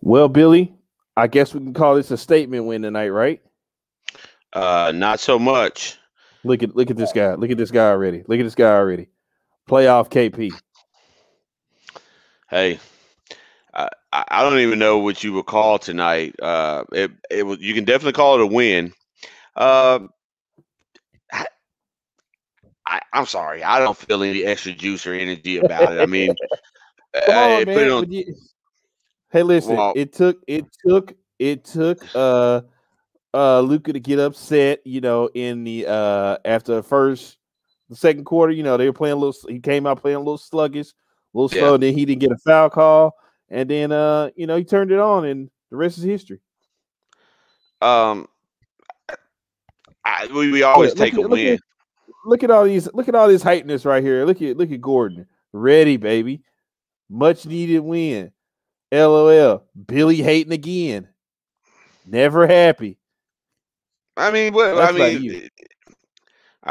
Well, Billy, I guess we can call this a statement win tonight, right? Not so much. Look at this guy. Look at this guy already. Look at this guy already. Playoff KP. Hey, I don't even know what you would call tonight. It was, you can definitely call it a win. Uh, I'm sorry, I don't feel any extra juice or energy about it. I mean, Come on, put it man. on. Hey, listen. Well, It took Luka to get upset. In the after the second quarter. They were playing a little. He came out playing a little sluggish, a little slow. yeah. And then he didn't get a foul call, and then he turned it on, and the rest is history. Um, we always take a win. Look at all these. Look at all this hypeness right here. Look at Gordon. Ready, baby. Much needed win. LOL. Billy hating again. Never happy. I mean, what? That's like you.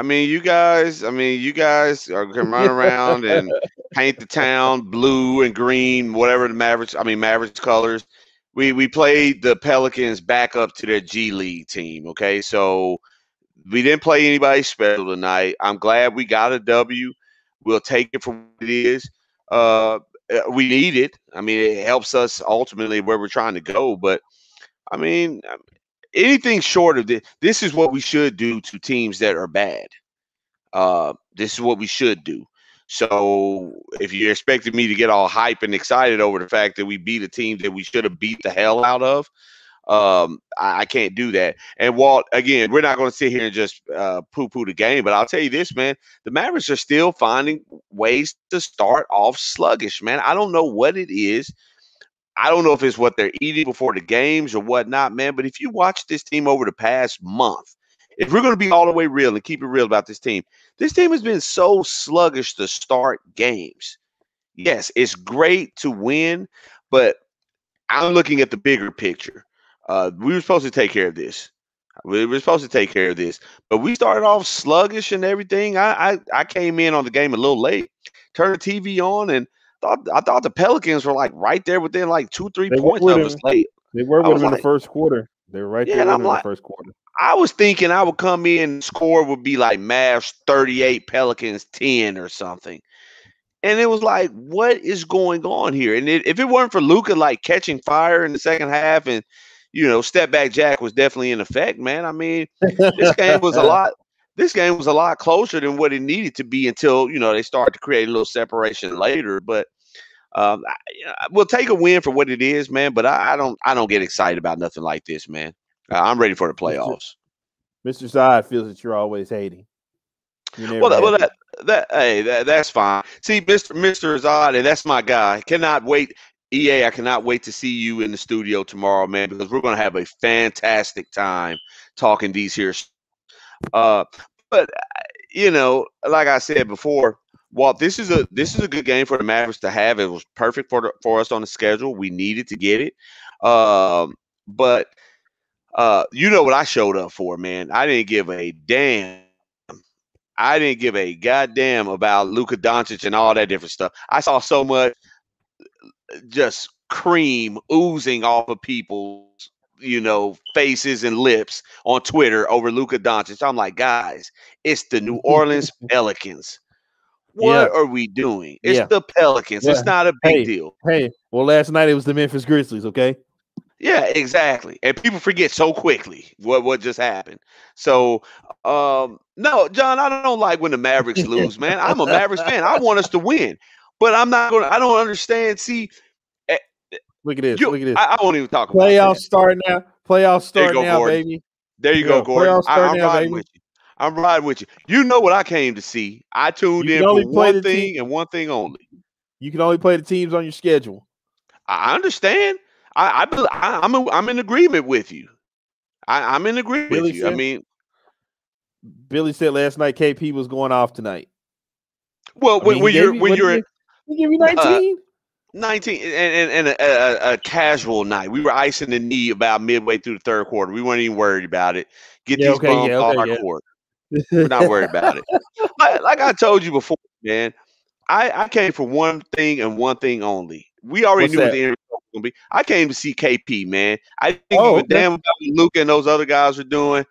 You guys. You guys are can run around and paint the town blue and green, whatever the Mavericks. Mavericks colors. We played the Pelicans back up to their G League team. Okay, so we didn't play anybody special tonight. I'm glad we got a W. We'll take it for what it is. We need it. It helps us ultimately where we're trying to go. But anything short of this is what we should do to teams that are bad. This is what we should do. So if you're expecting me to get all hype and excited over the fact that we beat a team that we should have beat the hell out of, I can't do that. And Walt, again, we're not going to sit here and just poo-poo the game, but I'll tell you this, man, the Mavericks are still finding ways to start off sluggish, man. I don't know what it is. I don't know if it's what they're eating before the games or whatnot, man, but if you watch this team over the past month, if we're going to be all the way real and keep it real about this team has been so sluggish to start games. Yes, it's great to win, but I'm looking at the bigger picture. We were supposed to take care of this. But we started off sluggish and everything. I came in on the game a little late, turned the TV on, and I thought the Pelicans were like right there within like 2-3 points of us late. They were with him in the first quarter. They were right there with him in the first quarter. I was thinking I would come in and score would be like Mavs 38, Pelicans 10 or something. And it was like, what is going on here? And if it weren't for Luka like catching fire in the second half and step back Jack was definitely in effect, man. This game was a lot. This game was a lot closer than what it needed to be until they started to create a little separation later. But we'll take a win for what it is, man. But I don't get excited about nothing like this, man. I'm ready for the playoffs. Mr. Zod feels that you're always hating. That's fine. See, Mr. Zod, and that's my guy. Cannot wait. EA, I cannot wait to see you in the studio tomorrow, man, because we're going to have a fantastic time talking these here. But like I said before, Walt, this is a good game for the Mavericks to have. It was perfect for us on the schedule. We needed to get it. But what I showed up for, man. I didn't give a damn. I didn't give a goddamn about Luka Doncic and all that different stuff. I saw so much just cream oozing off of people's, faces and lips on Twitter over Luka Doncic. I'm like, guys, it's the New Orleans Pelicans. What are we doing? It's the Pelicans. It's not a big deal. Hey, well, last night it was the Memphis Grizzlies, okay? Yeah, exactly. And people forget so quickly what just happened. So, no, John, I don't like when the Mavericks lose, man. I'm a Mavericks fan. I want us to win. But I don't understand. See, look at this. Look at this. I won't even talk about playoffs start now. Playoffs start now, Gordon. baby. There you go, Gordon. I'm riding with you. I'm riding with you. You know what I came to see. I tuned in for one thing and one thing only. You can only play the teams on your schedule. I understand. I'm in agreement with you. I'm in agreement with you. Billy said last night KP was going off tonight. Well, when you're he give you 19. 19 and a casual night. We were icing the knee about midway through the third quarter. We weren't even worried about it. Get these bums on our court. We're not worried about it. Like I told you before, man, I came for one thing and one thing only. We already knew what the end result was going to be. I came to see KP, man. I didn't give a damn about what Luka and those other guys are doing.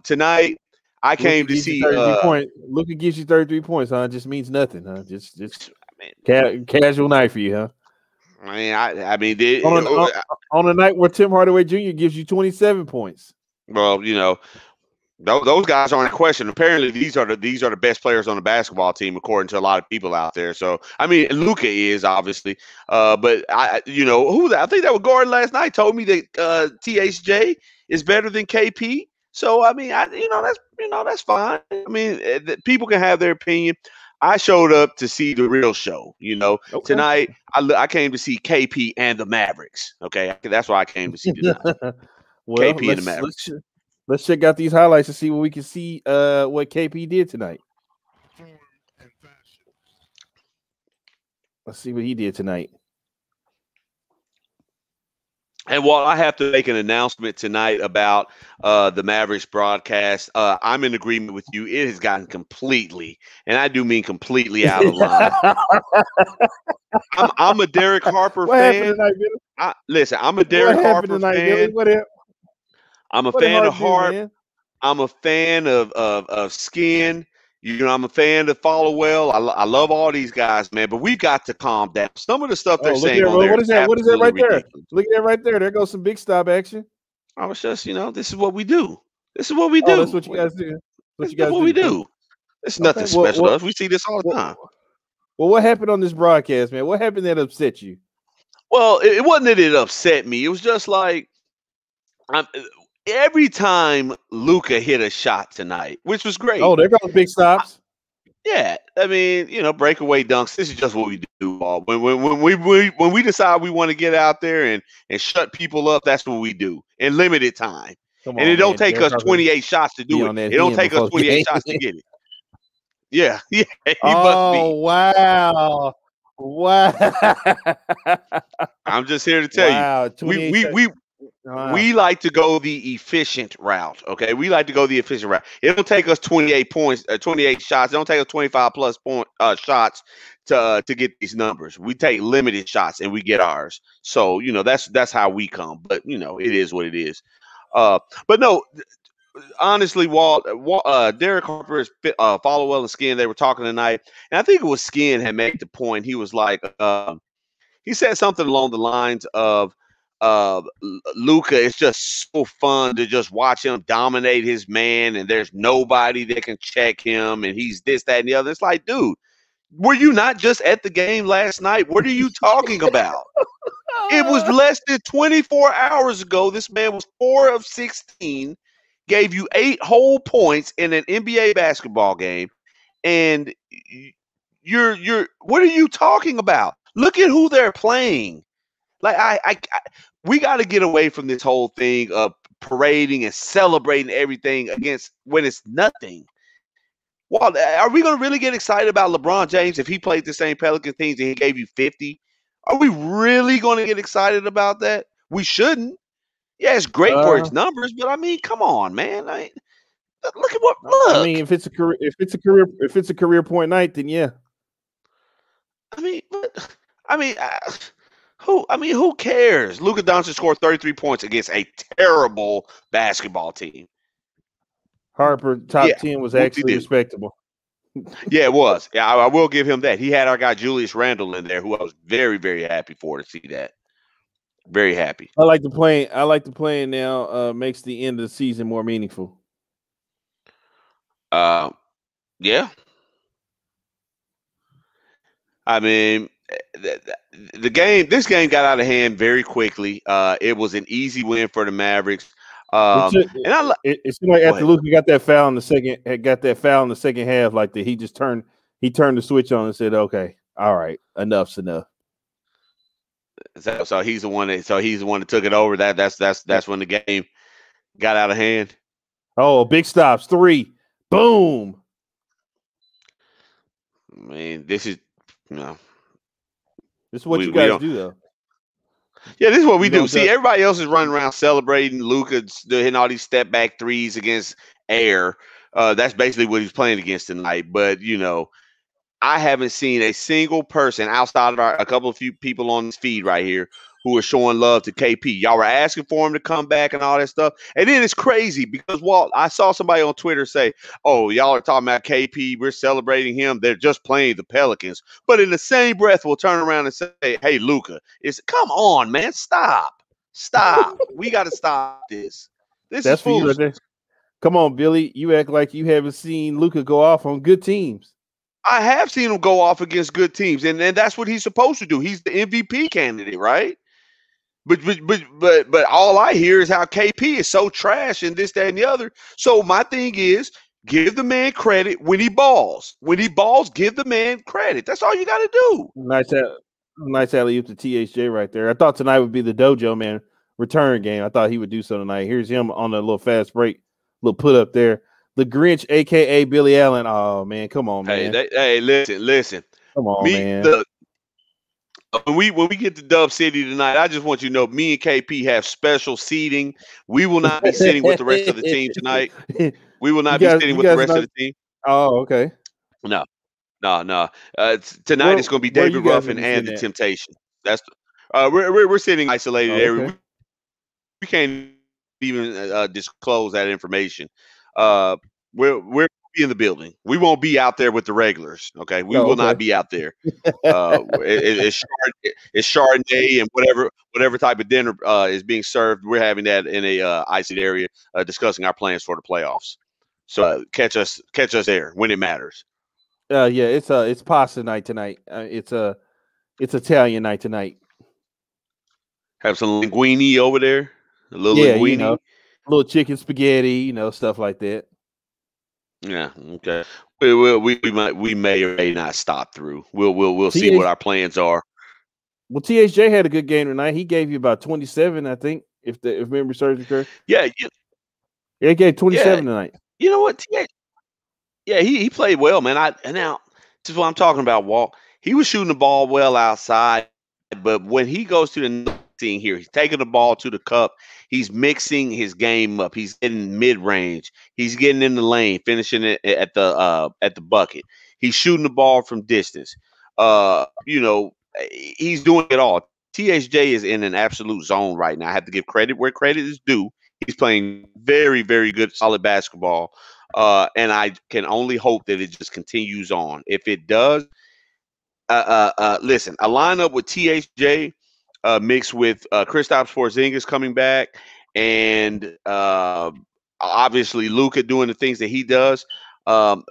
Tonight I came to see. Luka gives you 33 points, huh? Just means nothing, huh? Just casual night for you, huh? I mean, on a night where Tim Hardaway Jr. gives you 27 points. Well, those guys aren't in question. Apparently, these are the best players on the basketball team, according to a lot of people out there. So, I mean, Luka is obviously, but I think that was Gordon last night told me that THJ is better than KP. So, I mean, that's fine. I mean, people can have their opinion. I showed up to see the real show. Okay. Tonight I came to see KP and the Mavericks. Okay, that's why I came to see tonight. Well, KP and the Mavericks. Let's check out these highlights and see what we can see. What KP did tonight. Let's see what he did tonight. And while I have to make an announcement tonight about the Mavericks broadcast, I'm in agreement with you. It has gotten completely, and I do mean completely, out of line. I'm a Derek Harper fan. Listen, I'm a Derek Harper fan. I'm a fan of Hart. I'm a fan of Skin. I'm a fan of Follow Well. I love all these guys, man, but we got to calm down. Some of the stuff they're saying on there. What is that? What is that right there? Look at that right there. There goes some big stop action. I was just, this is what we do. This is what we do. That's what you guys do. This is what we do. It's nothing special to us. We see this all the time. Well, what happened on this broadcast, man? What happened that upset you? Well, it wasn't that it upset me. It was just like every time Luka hit a shot tonight, which was great. Oh, there goes big stops. Yeah, I mean, breakaway dunks. This is just what we do. When we decide we want to get out there and shut people up, that's what we do in limited time. And it don't take us 28 shots to do it. It don't take us 28 shots to get it. Yeah. He must be. Wow. I'm just here to tell you. We like to go the efficient route, okay? We like to go the efficient route. It don't take us 28 points, 28 shots. It don't take us 25 plus shots to get these numbers. We take limited shots and we get ours. So that's how we come. But it is what it is. But no, honestly, Walt, Derek Harper's Follow Well and Skin. They were talking tonight, and I think it was Skin had made the point. He was like, he said something along the lines of. Luka, it's just so fun to just watch him dominate his man, and there's nobody that can check him, and he's this, that, and the other. It's like, dude, were you not just at the game last night? What are you talking about? It was less than 24 hours ago. This man was 4 of 16, gave you 8 whole points in an NBA basketball game, and you're what are you talking about? Look at who they're playing. Like we got to get away from this whole thing of parading and celebrating everything against when it's nothing. Well, are we going to really get excited about LeBron James if he played the same Pelicans teams and he gave you 50? Are we really going to get excited about that? We shouldn't. Yeah, it's great for its numbers, but I mean, come on, man. Look at what. Look. I mean, if it's a career point night, then yeah. Who cares? Luka Doncic scored 33 points against a terrible basketball team. Harper, top 10 was actually respectable. Yeah, it was. Yeah, I will give him that. He had our guy Julius Randle in there, who I was very, very happy to see that. Very happy. I like the playing now. Makes the end of the season more meaningful. Yeah. I mean, this game got out of hand very quickly. It was an easy win for the Mavericks. It seemed like after Luka got that foul in the second half, like he turned the switch on and said, "Okay, all right, enough's enough." So he's the one that took it over. That's when the game got out of hand. Oh, big stops, 3, boom. I mean, this is This is what you guys do, though. Yeah, this is what we do. See, everybody else is running around celebrating. Luka hitting all these step back threes against air. That's basically what he's playing against tonight. But I haven't seen a single person outside of a couple of few people on this feed right here who are showing love to KP. Y'all were asking for him to come back and all that stuff. And then it's crazy because, Walt, I saw somebody on Twitter say, oh, y'all are talking about KP. We're celebrating him. They're just playing the Pelicans. But in the same breath, we'll turn around and say, hey, Luka, come on, man. Stop. We got to stop this. This That's is for you right there. foolishness. Come on, Billy. You act like you haven't seen Luka go off on good teams. I have seen him go off against good teams, and that's what he's supposed to do. He's the MVP candidate, right? But all I hear is how KP is so trash and this, that, and the other. So my thing is, give the man credit when he balls. When he balls, give the man credit. That's all you got to do. Nice alley-oop to THJ right there. I thought tonight would be the Dojo Man return game. I thought he would do so tonight. Here's him on a little fast break, little put up there. The Grinch, aka Billy Allen. Oh man, come on, man. Hey, listen. Come on, man. When we get to Dub City tonight, I just want you to know me and KP have special seating. We will not be sitting with the rest of the team tonight. We will not be sitting with the rest of the team. Oh, okay. No. Tonight it's going to be David Ruffin and the Temptation. That's we're sitting isolated area. Okay. We can't even disclose that information. We're be in the building. We won't be out there with the regulars. Okay, we will not be out there. It's Chardonnay and whatever type of dinner is being served. We're having that in a isolated area, discussing our plans for the playoffs. So catch us there when it matters. Yeah, it's pasta night tonight. It's Italian night tonight. Have some linguine over there. A little linguine. A little chicken spaghetti, stuff like that. Yeah. Okay. We may or may not stop through. We'll see what our plans are. Well, THJ had a good game tonight. He gave you about 27, I think, if memory serves me correct. Yeah. He gave 27 tonight. You know what? Yeah, he played well, man. Now this is what I'm talking about, Walt. He was shooting the ball well outside, but when he goes to the scene here, he's taking the ball to the cup. He's mixing his game up. He's getting mid-range. He's getting in the lane, finishing it at the bucket. He's shooting the ball from distance. He's doing it all. THJ is in an absolute zone right now. I have to give credit where credit is due. He's playing very, very good, solid basketball. And I can only hope that it just continues on. If it does, listen, a lineup with THJ mixed with Kristaps Porzingis coming back, and obviously Luka doing the things that he does,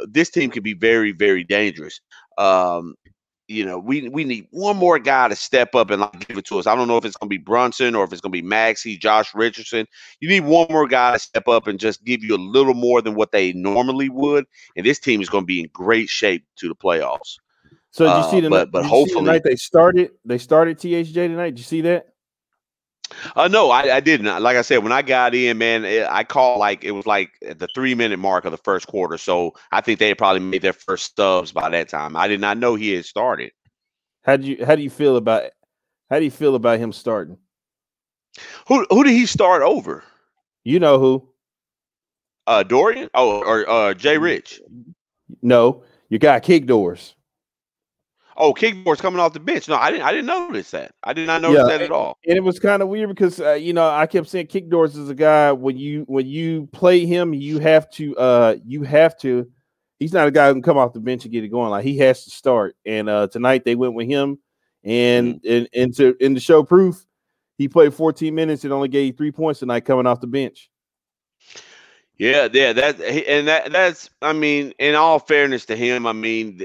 this team can be very, very dangerous. We need one more guy to step up and give it to us. I don't know if it's going to be Brunson or if it's going to be Maxey, Josh Richardson. You need one more guy to step up and just give you a little more than what they normally would, and this team is going to be in great shape to the playoffs. So did you see the but hopefully night they started THJ tonight? Did you see that? No, I didn't. Like I said, when I got in, man, I called it was like the 3-minute mark of the first quarter. So I think they had probably made their first subs by that time. I did not know he had started. How do you feel about him starting? Who did he start over? You know who? Dorian? Oh, or Jay Rich? No, you got Kick Doors. Oh, Kickboard's coming off the bench. No, I didn't notice that. I did not notice that at all. And it was kind of weird because I kept saying Kick Doors is a guy when you play him, you have to. He's not a guy who can come off the bench and get it going. Like he has to start. And tonight they went with him, and in the show proof, he played 14 minutes and only gave 3 points tonight coming off the bench. Yeah, that's. I mean, in all fairness to him, I mean,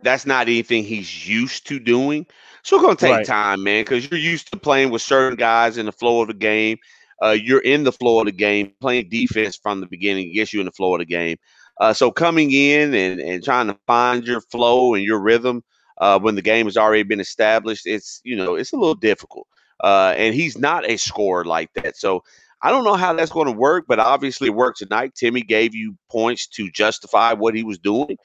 that's not anything he's used to doing. So it's gonna take time, man, because you're used to playing with certain guys in the flow of the game. You're in the flow of the game, playing defense from the beginning gets you in the flow of the game. So coming in and trying to find your flow and your rhythm when the game has already been established, it's a little difficult. And he's not a scorer like that, so. I don't know how that's going to work, but obviously it worked tonight. Timmy gave you points to justify what he was doing.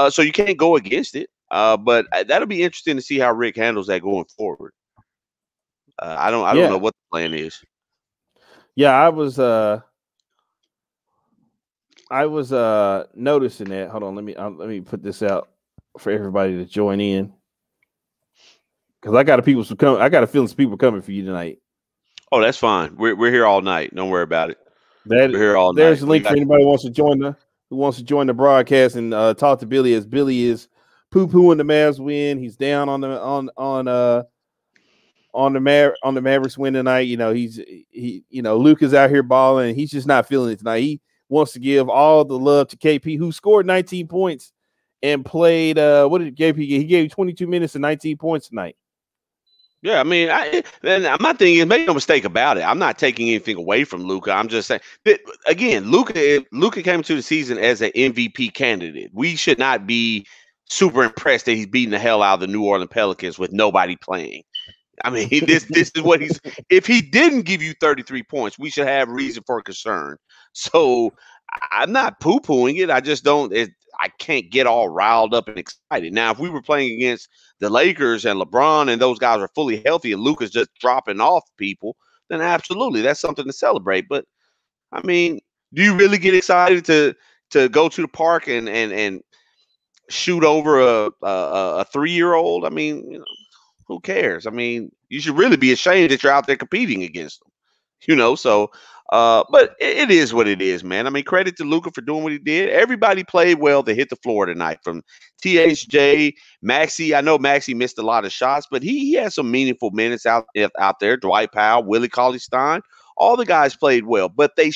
So you can't go against it. But that'll be interesting to see how Rick handles that going forward. I don't know what the plan is. Yeah, I was noticing that. Hold on, let me put this out. for everybody to join in. Because I got a feeling some people coming for you tonight. Oh, that's fine. We're here all night. Don't worry about it. We're here all there's night. a link for anybody who wants to join the broadcast and talk to Billy, as Billy is poo-pooing the Mavs win. He's down on the Mavericks win tonight. You know, Luka's out here balling, and he's just not feeling it tonight. He wants to give all the love to KP, who scored 19 points and played. What did KP get? He gave 22 minutes and 19 points tonight. Yeah, I mean, my thing is, make no mistake about it. I'm not taking anything away from Luka. I'm just saying that, again, Luka came to the season as an MVP candidate. We should not be super impressed that he's beating the hell out of the New Orleans Pelicans with nobody playing. I mean, this is what he's. If he didn't give you 33 points, we should have reason for concern. So I'm not poo-pooing it. I just don't. I can't get all riled up and excited. Now, if we were playing against the Lakers and LeBron and those guys are fully healthy and Luka's just dropping off people, then absolutely, that's something to celebrate. But I mean, do you really get excited to go to the park and shoot over a 3-year-old? I mean, who cares? I mean, you should really be ashamed that you're out there competing against them. So but it is what it is, man. I mean, credit to Luka for doing what he did. Everybody played well to hit the floor tonight, from THJ, Maxey. I know Maxey missed a lot of shots, but he had some meaningful minutes out there. Dwight Powell, Willie Cauley-Stein, all the guys played well, but they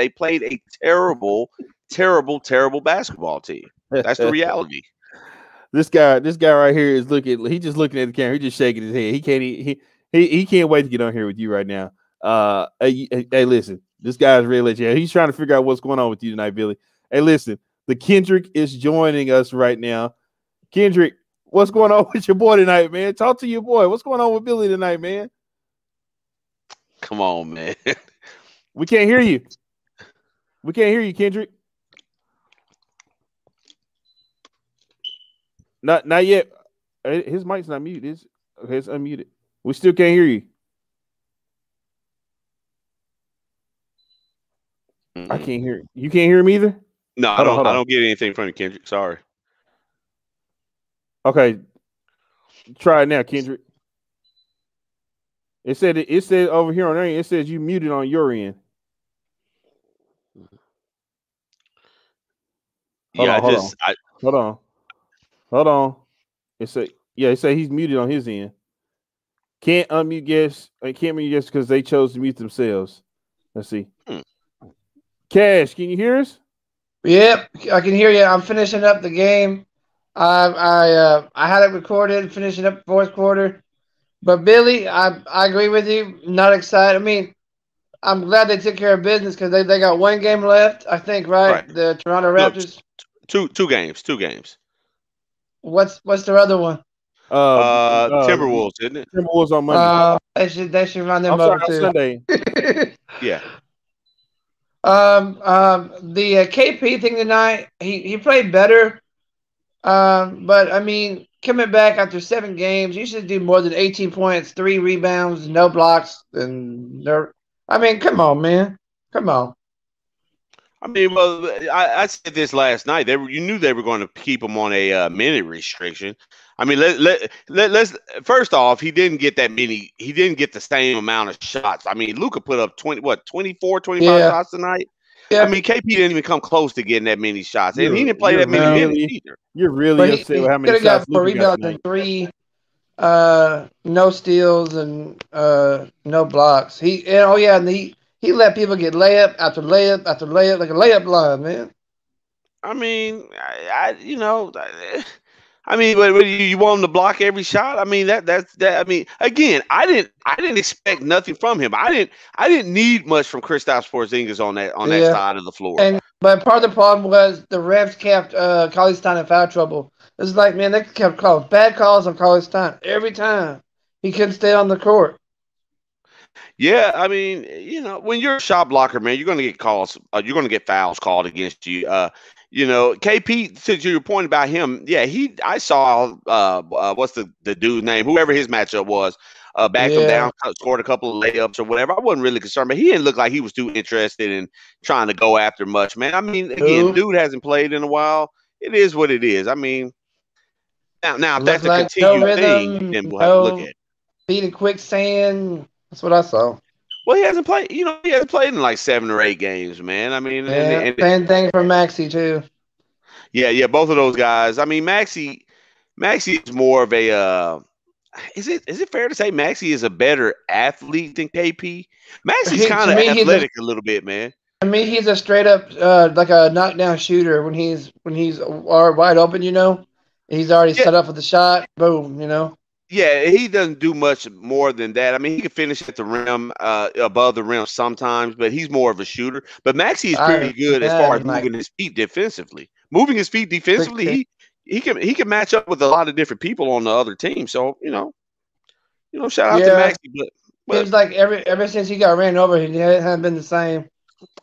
played a terrible, terrible, terrible basketball team. That's the reality. This guy right here is he's just looking at the camera. He's just shaking his head. He can't wait to get on here with you right now. Hey, listen, this guy's really legit. He's trying to figure out what's going on with you tonight, Billy. Hey, listen, the Kendrick is joining us right now. Kendrick, what's going on with your boy tonight, man? Talk to your boy. What's going on with Billy tonight, man? Come on, man. We can't hear you. We can't hear you, Kendrick. Not yet. His mic's not muted. It's unmuted. We still can't hear you. Mm-hmm. I can't hear. You can't hear him either? No, I don't get anything from you, Kendrick. Sorry. Okay. Try it now, Kendrick. It said over here on our end, it says you muted on your end. Hold on. It said he's muted on his end. Can't unmute guests. I can't mute guests because they chose to mute themselves. Let's see. Cash, can you hear us? Yep, I can hear you. I'm finishing up the game. I had it recorded, finishing up fourth quarter. But Billy, I agree with you. Not excited. I mean, I'm glad they took care of business because they got one game left, I think, right? The Toronto Raptors. No, two games. What's the other one? Timberwolves, isn't it? Timberwolves on Monday. They should run them over too. Sunday. Yeah. The KP thing tonight, he played better. But I mean, coming back after 7 games, you should do more than 18 points, 3 rebounds, no blocks, and I mean, come on, man, come on. I mean, well, I said this last night. You knew they were going to keep him on a minute restriction. I mean, let's first off, he didn't get that many. He didn't get the same amount of shots. I mean, Luka put up 24, 25 shots tonight. Yeah. I mean, KP didn't even come close to getting that many shots, and he didn't play that many minutes either. You're really upset with how many shots Luka got tonight. 3 no steals and no blocks. He let people get layup after layup after layup, like a layup line, man. I mean, but you want him to block every shot? I mean, that's. I mean, again, I didn't expect nothing from him. I didn't need much from Kristaps Porzingis on that side of the floor. But part of the problem was the refs kept Cauley-Stein in foul trouble. It's like, man, they kept calling bad calls on Cauley-Stein every time. He couldn't stay on the court. Yeah, I mean, when you're a shot blocker, man, you're going to get calls. You're going to get fouls called against you. KP, to your point about him, yeah, I saw what's the dude's name, whoever his matchup was, backed him down, scored a couple of layups or whatever. I wasn't really concerned, but he didn't look like he was too interested in trying to go after much, man. I mean, again, dude hasn't played in a while. It is what it is. I mean, Now, if It that's looked a like no continued thing, rhythm, then we'll have to look at no it. feet in quicksand. That's what I saw. Well, he hasn't played. He hasn't played in like 7 or 8 games, man. I mean, Yeah, and same thing for Maxi too. yeah, both of those guys. I mean, Maxi is more of a. Is it fair to say Maxi is a better athlete than KP? Maxi's kind To of me, athletic a little bit, man. he's a straight up like a knockdown shooter when he's wide open. He's already Yeah, set up for the shot. Boom. yeah, he doesn't do much more than that. I mean, he can finish at the rim, above the rim sometimes, but he's more of a shooter. But Maxi is pretty good as far as Like moving his feet defensively. Moving his feet defensively, he can match up with a lot of different people on the other team. So shout out to Maxi. But seems like ever since he got ran over, he hasn't been the same.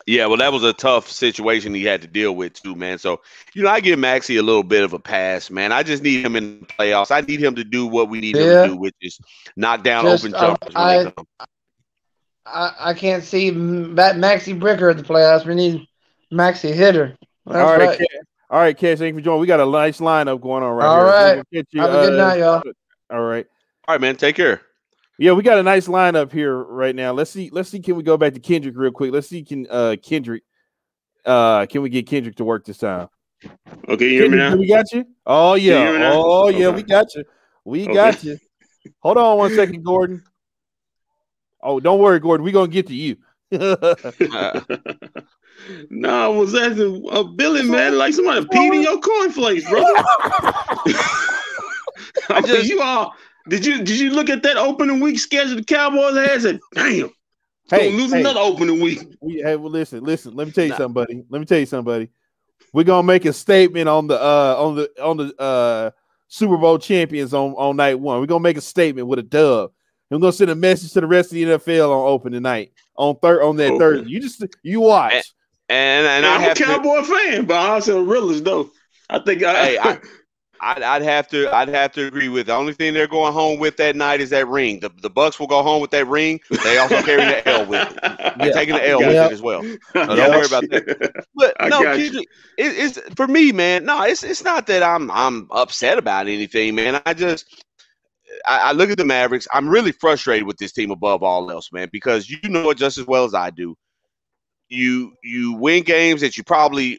yeah, well, that was a tough situation he had to deal with too, man. So, I give Maxi a little bit of a pass, man. I just need him in the playoffs. I need him to do what we need him to do, which is knock down open jumpers when they come. I can't see Maxi Bricker at the playoffs. We need Maxi hitter. That's all right, right. All right, Cash, thank you for joining. We got a nice lineup going on right all here. Right. You, have a good night, y'all. All right. All right, man. Take care. Yeah, we got a nice lineup here right now. Let's see. Can we go back to Kendrick real quick? Let's see. Can we get Kendrick to work this time? Okay, you hear me now? We got you. Oh yeah. Oh yeah. We got you. We got you. Hold on 1 second, Gordon. Oh, don't worry, Gordon. We're gonna get to you. No, I was asking Billy, man, like somebody peed in your cornflakes, brother. Did you look at that opening week schedule the Cowboys had? And said, damn, gonna lose another opening week. Well, listen. Let me tell you something, buddy. We're gonna make a statement on the Super Bowl champions on night one. We're gonna make a statement with a dub. And we're gonna send a message to the rest of the NFL on opening night on that Thursday. You watch. And I'm a Cowboy fan, but I'm also a realist though. I think I'd have to agree with the only thing they're going home with that night is that ring. The Bucks will go home with that ring. They also carry the L with it. They're taking the L with it as well. So don't worry about that. But Kendrick, it's for me, man. No, it's not that I'm upset about anything, man. I look at the Mavericks. I'm really frustrated with this team above all else, man, because you know it just as well as I do. You win games that you probably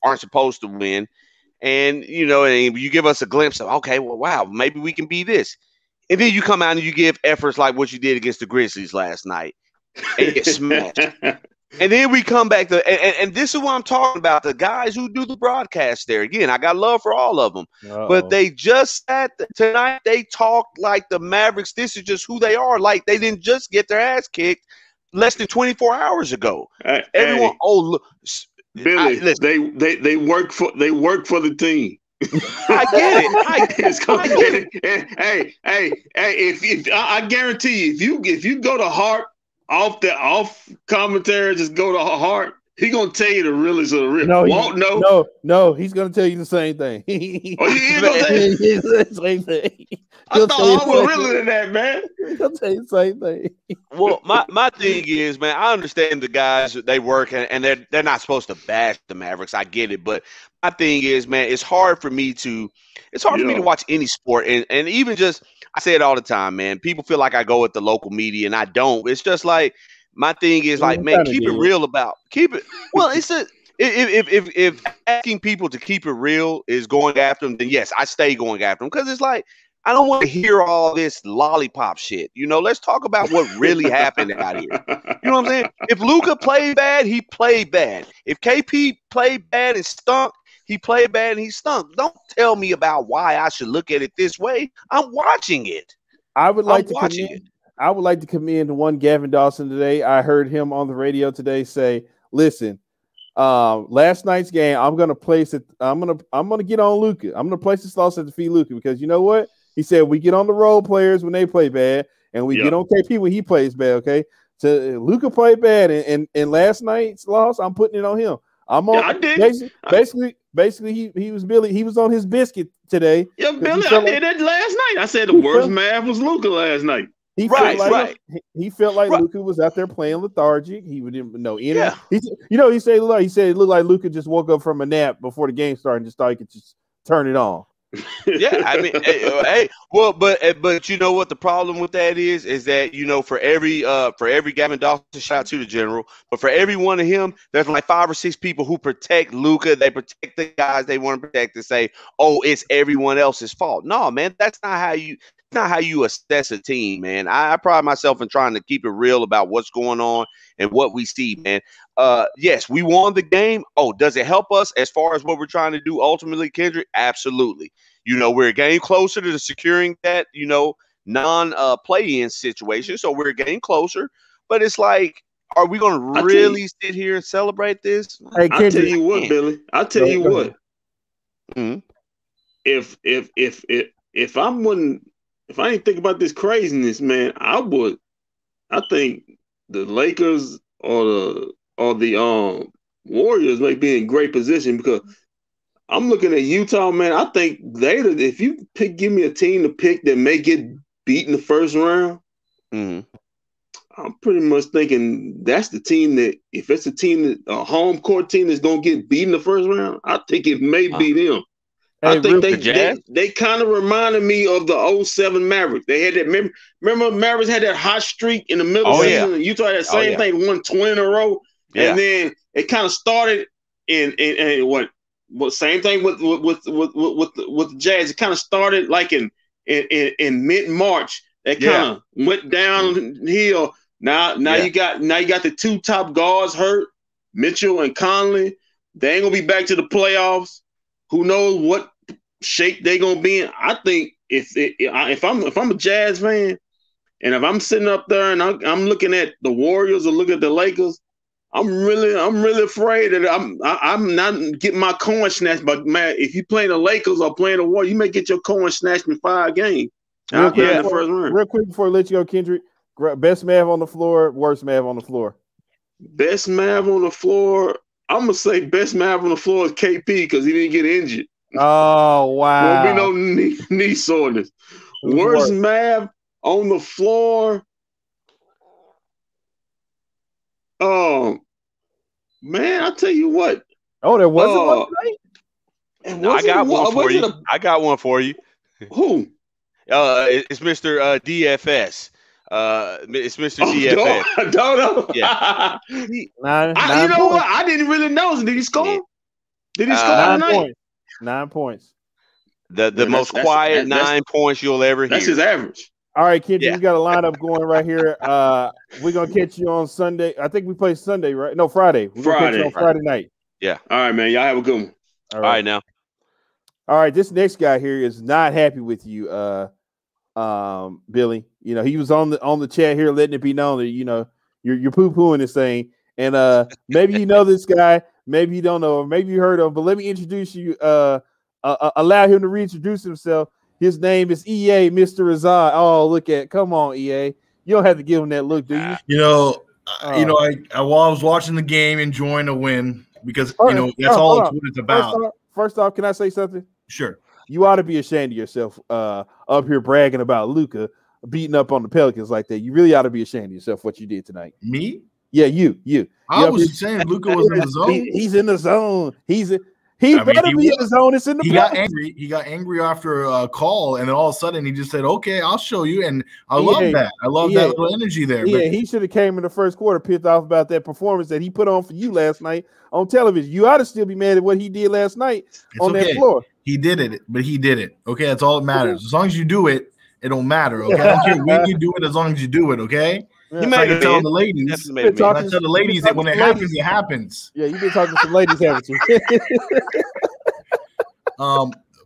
aren't supposed to win. And, and you give us a glimpse of, okay, well, wow, maybe we can be this. And then you come out and you give efforts like what you did against the Grizzlies last night and get smashed. And then we come back to, and this is what I'm talking about, the guys who do the broadcast there. Again, I got love for all of them. But they just tonight, they talked like the Mavericks. This is just who they are. Like they didn't just get their ass kicked less than 24 hours ago. Everyone, look. Billy, they work for the team. I get it. If I guarantee you, if you go to Hart off commentary, just go to Hart. He gonna tell you the realest of the real. No, he's gonna tell you the same thing. He ain't gonna tell you the same thing. I thought I was realer than that, man. He'll tell you the same thing. Well, my thing is, man, I understand the guys they work and they're not supposed to bash the Mavericks. I get it, but my thing is, man, it's hard for me to watch any sport and even just I say it all the time, man. People feel like I go with the local media and I don't. It's just like my thing is like, man, keep it real keep it. Well, it's if asking people to keep it real is going after them, then yes, I stay going after them because it's like I don't want to hear all this lollipop shit. Let's talk about what really happened out here. You know what I'm saying? If Luka played bad, he played bad. If KP played bad and stunk, he played bad and he stunk. Don't tell me about why I should look at it this way. I'm watching it. I would like to commend one Gavin Dawson today. I heard him on the radio today say, "Listen, last night's game, I'm gonna place it. I'm gonna get on Luka. I'm gonna place this loss at defeat Luka because you know what? He said we get on the role players when they play bad, and we get on KP when he plays bad. Okay, so Luka played bad, and last night's loss, I'm putting it on him. I'm on. I did. Basically, he was Billy. He was on his biscuit today. Yeah, Billy, I did that last night. I said the worst Mav was Luka last night. He felt like Luka was out there playing lethargic. He didn't know any. Yeah. He said it looked like Luka just woke up from a nap before the game started and just thought he could just turn it on. Yeah, I mean, hey, well, but you know what the problem with that is that for every Gavin Dawson, shout out to the general, but for every one of him, there's like 5 or 6 people who protect Luka. They protect the guys they want to protect and say, oh, it's everyone else's fault. No, man, that's not how you assess a team, man. I pride myself in trying to keep it real about what's going on and what we see, man. Yes, we won the game. Oh, does it help us as far as what we're trying to do ultimately, Kendrick? Absolutely. We're a game closer to securing that, non-play-in situation. So we're getting closer. But it's like, are we going to really sit here and celebrate this? Hey, I'll tell you what, Billy. I'll tell you what. Mm-hmm. If I didn't think about this craziness, man, I would. I think the Lakers or the Warriors may be in great position because I'm looking at Utah, man. I think if you give me a team to pick that may get beat in the first round, I'm pretty much thinking that's the team that if it's a home court team that's gonna get beat in the first round, I think it may be them. Hey, I think they kind of reminded me of the 07 Mavericks. They had that. Remember Mavericks had that hot streak in the middle of the season. And Utah had that same thing, won 20 in a row, and then it kind of started in what same thing with the Jazz. It kind of started like in mid-March. It kind of went downhill. Now you got the 2 top guards hurt, Mitchell and Conley. They ain't gonna be back to the playoffs. Who knows what shape they gonna be in? I think if I'm a Jazz fan, and if I'm sitting up there and I'm looking at the Warriors or look at the Lakers, I'm really afraid that I'm not getting my coin snatched. But man, if you playing the Lakers or playing the Warriors, you may get your coin snatched in 5 games. Real quick before I let you go, Kendrick. Best Mav on the floor, worst Mav on the floor. Best Mav on the floor. I'm gonna say best Mav on the floor is KP because he didn't get injured. Oh wow! Won't be no knee soreness. Worst Mav on the floor. Oh man, I tell you what. Oh, there wasn't one tonight. I got one for you. I got one for you. Who? It's Mr. DFS. It's Mr. DFS. Don't. Yeah. You know what? I didn't really know. Did he score? Yeah. Did he score tonight? 9 points. The most quiet 9 points you'll ever hear. That's his average. All right, Kendrick, we got a lineup going right here. We're gonna catch you on Sunday. I think we play Sunday, right? No, Friday. We're gonna catch you on Friday night. Yeah. All right, man. Y'all have a good one. All right now. All right, this next guy here is not happy with you, Billy. He was on the chat here letting it be known that you're poo-pooing this thing. And maybe you know this guy, maybe you don't know, or maybe you heard of him, but let me introduce you, allow him to reintroduce himself. His name is EA, Mr. Razad. Oh, come on, EA. You don't have to give him that look, do you? I was watching the game, enjoying the win because that's all what it's about. First off, can I say something? Sure. You ought to be ashamed of yourself up here bragging about Luka beating up on the Pelicans like that. You really ought to be ashamed of yourself what you did tonight. Me? Yeah, you. I was saying Luka was in the zone. He's in the zone. He better be in the zone. It's in the. He got angry. He got angry after a call, and then all of a sudden he just said, "Okay, I'll show you." And I love that. I love that little energy there. Yeah, he should have came in the first quarter, pissed off about that performance that he put on for you last night on television. You ought to still be mad at what he did last night on that floor. He did it, but he did it. Okay, that's all that matters. As long as you do it, it don't matter. Okay, I don't care when you do it, as long as you do it. Okay. Yeah. I can tell the ladies. I tell the ladies that when it happens, it happens. Yeah, you've been talking to some ladies, haven't you?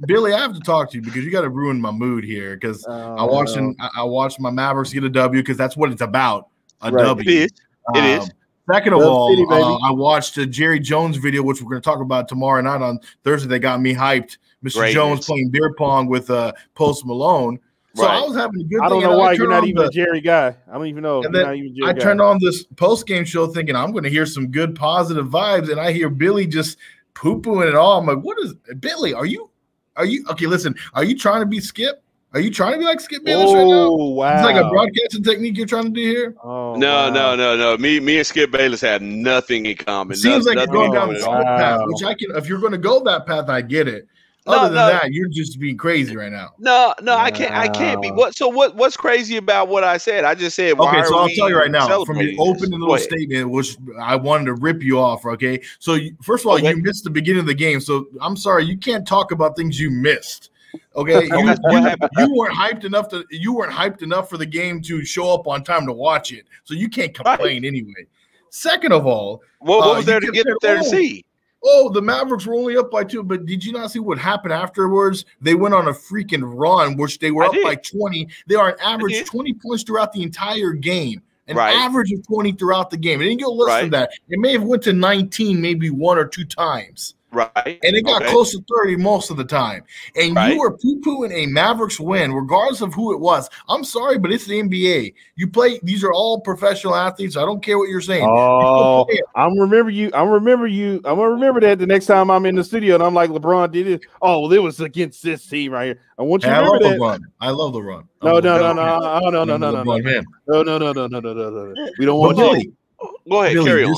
Billy, I have to talk to you because you got to ruin my mood here. Because I watched my Mavericks get a W because that's what it's about. W. It is. Second of all, I watched a Jerry Jones video, which we're going to talk about tomorrow night on Thursday. That got me hyped. Mr. Jones playing beer pong with Post Malone. So I was having a good. I don't know why you're not even a Jerry guy. I don't even know. And then I turned on this post game show thinking I'm going to hear some good positive vibes, and I hear Billy just poo-pooing it all. I'm like, what is Billy? Are you okay? Listen, are you trying to be Skip? Are you trying to be like Skip Bayless right now? Oh wow! It's like a broadcasting technique you're trying to do here. Oh no. Me and Skip Bayless have nothing in common. It seems like you're going down the path, which I can. If you're going to go that path, I get it. Other than that, you're just being crazy right now. No, I can't be. What's crazy about what I said? I just said, okay, so I'll tell you right now, from your opening little statement, which I wanted to rip you off, okay? So, first of all, you missed the beginning of the game, so I'm sorry, you can't talk about things you missed. Okay, you weren't hyped enough for the game to show up on time to watch it, so you can't complain anyway. Second of all, what was there to get there to see? Oh, the Mavericks were only up by 2, but did you not see what happened afterwards? They went on a freaking run, which they were up by 20. They are an average 20 points throughout the entire game. An average of 20 throughout the game. It didn't go less than that. It may have went to 19 maybe 1 or 2 times. Right. And it got close to 30 most of the time. And you were poo-pooing a Mavericks win, regardless of who it was. I'm sorry, but it's the NBA. You play, these are all professional athletes. I don't care what you're saying. Oh, I'm gonna remember that the next time I'm in the studio and I'm like, LeBron did it. Oh, well, it was against this team right here. I want you to remember that. LeBron. I love LeBron. No. We don't want you. Go ahead, Billy, carry on.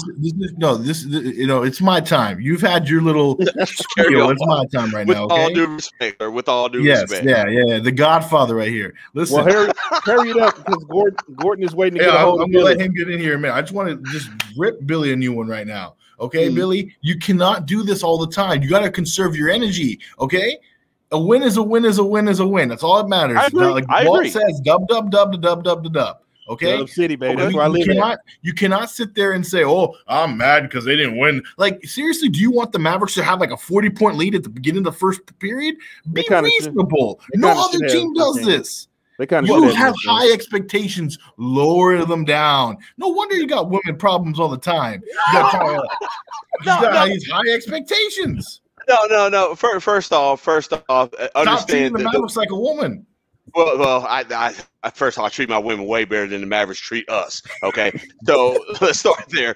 It's my time. You've had your little spiel. It's my time right now. Okay? All due respect, or with all due respect. Yeah. The Godfather right here. Listen, hurry it up because Gordon is waiting to get a hold of I'm gonna let him get in here in a minute. I just want to just rip Billy a new one right now. Okay, Billy, you cannot do this all the time. You got to conserve your energy. Okay. A win is a win is a win is a win. That's all that matters. I agree. Like Walt says, dub. Okay, Dub City, baby. That's where I live. You cannot sit there and say, "Oh, I'm mad because they didn't win." Like, seriously, do you want the Mavericks to have like a 40-point lead at the beginning of the first period? Be reasonable. No other team does this. You have high expectations. Lower them down. No wonder you got women problems all the time. You got these high expectations. No. First off, understand the Mavericks like a woman. Well, first of all, I treat my women way better than the Mavericks treat us. Okay, so let's start there.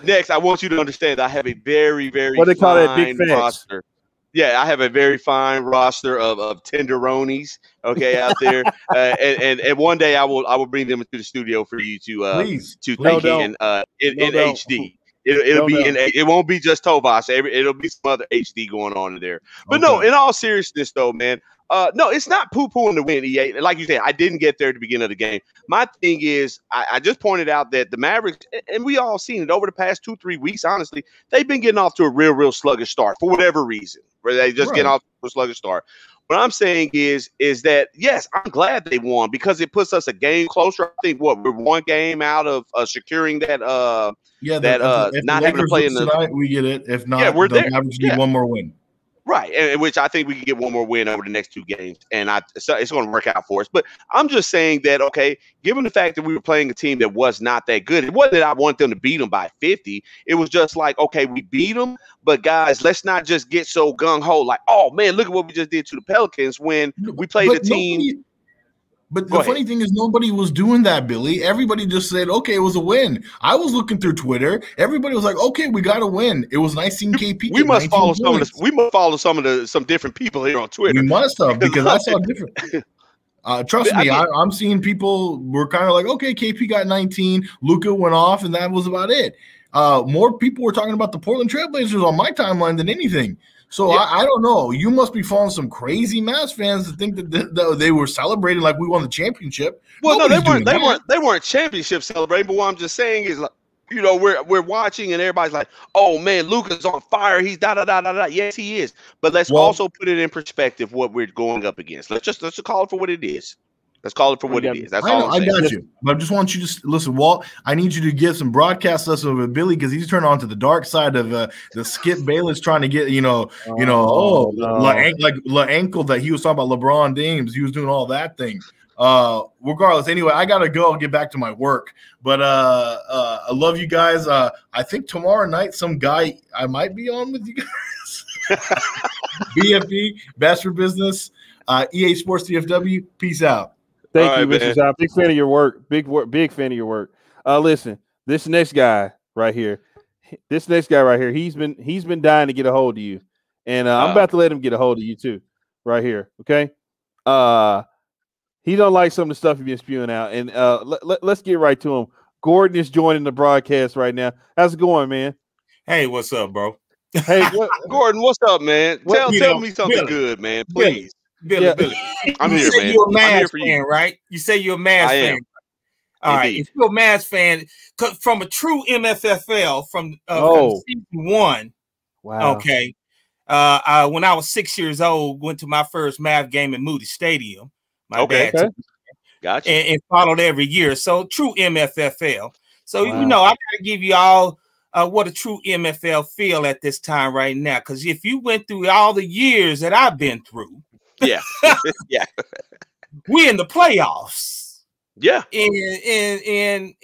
Next, I want you to understand I have a very, very fine roster. Yeah, I have a very fine roster of tenderonis. Okay, out there, and one day I will bring them into the studio for you to take in HD. It won't be just Tovas. It'll be some other HD going on in there. But no, in all seriousness though, man. No, it's not poo-pooing to win, EA. Like you said, I didn't get there at the beginning of the game. My thing is, I just pointed out that the Mavericks, and we all seen it over the past 2-3 weeks, honestly, they've been getting off to a real sluggish start for whatever reason, where they just get off to a sluggish start. What I'm saying is that, yes, I'm glad they won because it puts us a game closer. I think, we're one game out of securing that not having to play in the tonight, we get it. If not, we're there. Mavericks need one more win. Right, and which I think we can get one more win over the next 2 games, and so it's going to work out for us. But I'm just saying that, okay, given the fact that we were playing a team that was not that good, it wasn't that I want them to beat them by 50. It was just like, okay, we beat them, but guys, let's not just get so gung-ho like, oh, man, look at what we just did to the Pelicans when we played a team. But the funny thing is nobody was doing that, Billy. Everybody just said, okay, it was a win. I was looking through Twitter. Everybody was like, okay, we got to win. It was nice seeing KP. We must follow some different people here on Twitter. We must have, because I saw different. Trust me, I'm seeing people were kind of like, okay, KP got 19. Luka went off, and that was about it. More people were talking about the Portland Trailblazers on my timeline than anything. So I don't know. You must be following some crazy Mavs fans to think that they were celebrating like we won the championship. Well, no, they weren't championship celebrating. But what I'm just saying is, like, you know, we're watching and everybody's like, oh man, Luka's on fire. He's da. Yes, he is. But let's also put it in perspective what we're going up against. Let's just call it for what it is. Let's call it for what it is. That's all I'm saying. I got you. But I just want you to listen, Walt. I need you to get some broadcast lessons with Billy because he's turned on to the dark side of the Skip Bayless trying to get, La ankle that he was talking about LeBron James. He was doing all that thing. Regardless, anyway, I gotta go get back to my work. But I love you guys. I think tomorrow night some guy I might be on with you guys. bFb, Best for Business, EA Sports DFW. Peace out. Thank you, Mr. John. Big fan of your work. Big fan of your work. Listen, this next guy right here, he's been dying to get a hold of you, and I'm about to let him get a hold of you too, right here. Okay. He don't like some of the stuff you've been spewing out, and let's get right to him. Gordon is joining the broadcast right now. How's it going, man? Hey, what's up, bro? Hey, what, Gordon, what's up, man? What- Tell me something good, man, please. Billy, Yeah. Billy. I'm you here, say man. you're a I'm here Mavs for fan, you. right? You say you're a Mavs I fan. am. All right. Indeed. If you're a Mavs fan, from a true MFFL from season 1, wow. okay. When I was 6 years old, went to my first Mavs game in Moody Stadium. My dad took me Gotcha. and followed every year. So true MFFL. So Wow. you know, I gotta give you all what a true MFL feel at this time right now. Because if you went through all the years that I've been through, Yeah. Yeah. we're in the playoffs. Yeah. And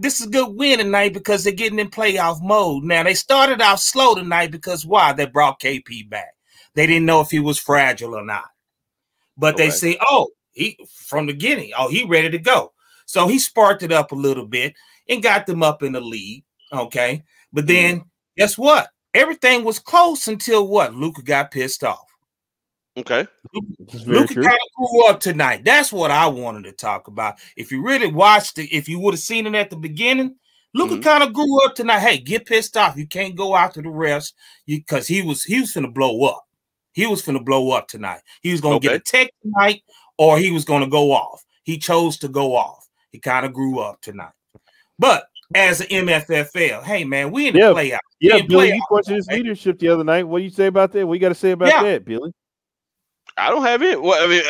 this is a good win tonight because they're getting in playoff mode. Now they started out slow tonight because why? They brought KP back. They didn't know if he was fragile or not. But they say, oh, he from the beginning, oh, he ready to go. So he sparked it up a little bit and got them up in the lead. Okay. But then guess what? Everything was close until what? Luka got pissed off. Okay. Luka kind of grew up tonight. That's what I wanted to talk about. If you really watched it, if you would have seen it at the beginning, Luka kind of grew up tonight. Hey, get pissed off. You can't go after the refs because he was finna blow up. He was finna blow up tonight. He was gonna get a tech tonight, or he was gonna go off. He chose to go off. He kind of grew up tonight. But as an MFFL, hey man, we in the playoffs. Yeah, Billy, you questioned his leadership the other night. What do you say about that? What you got to say about that, Billy? I don't have it. Well, I mean,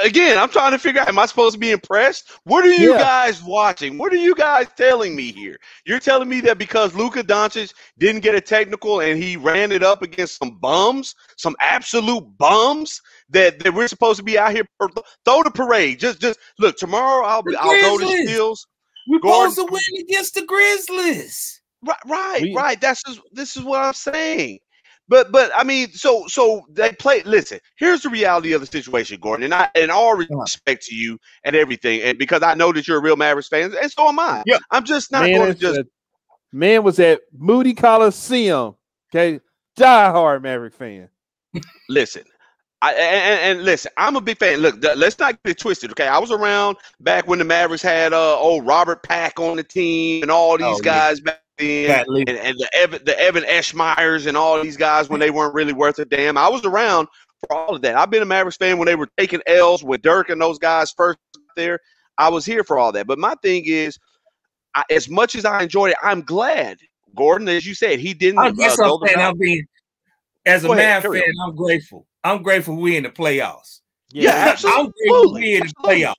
again, I'm trying to figure out, am I supposed to be impressed? What are you guys watching? What are you guys telling me here? You're telling me that because Luka Doncic didn't get a technical and he ran it up against some bums, some absolute bums, that we're supposed to be out here throw the parade. Just look, tomorrow I'll go to Steals. We're supposed to win against the Grizzlies. Right. This is what I'm saying. But I mean, so they play. Listen, here's the reality of the situation, Gordon, and in all respect to you and everything, and because I know that you're a real Mavericks fan, and so am I. Yeah. I'm just not going to just. Man was at Moody Coliseum. Okay, diehard Maverick fan. Listen, listen, I'm a big fan. Look, let's not get it twisted, okay? I was around back when the Mavericks had old Robert Pack on the team and all these guys back then, and the Evan Eschmeyers and all these guys when they weren't really worth a damn. I was around for all of that. I've been a Mavericks fan when they were taking L's with Dirk and those guys first there. I was here for all that. But my thing is, as much as I enjoyed it, I'm glad, Gordon, as you said, he didn't. I guess as a Mavs fan, I'm grateful. I'm grateful we're in the playoffs. Yeah, absolutely. I'm grateful we're in the playoffs.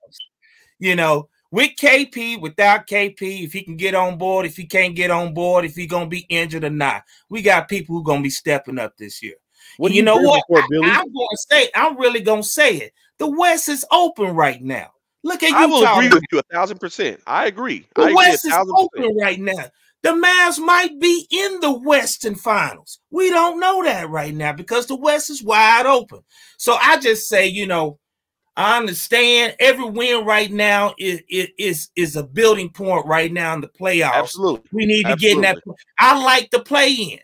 You know, with KP, without KP, if he can get on board, if he can't get on board, if he's going to be injured or not, we got people who are going to be stepping up this year. You know what? I'm really going to say it. The West is open right now. Look at you. I will agree with you 1,000%. I agree. The West is open right now. The Mavs might be in the Western Finals. We don't know that right now because the West is wide open. So I just say, you know, I understand every win right now is a building point right now in the playoffs. Absolutely. We need to get in that. I like the play-in.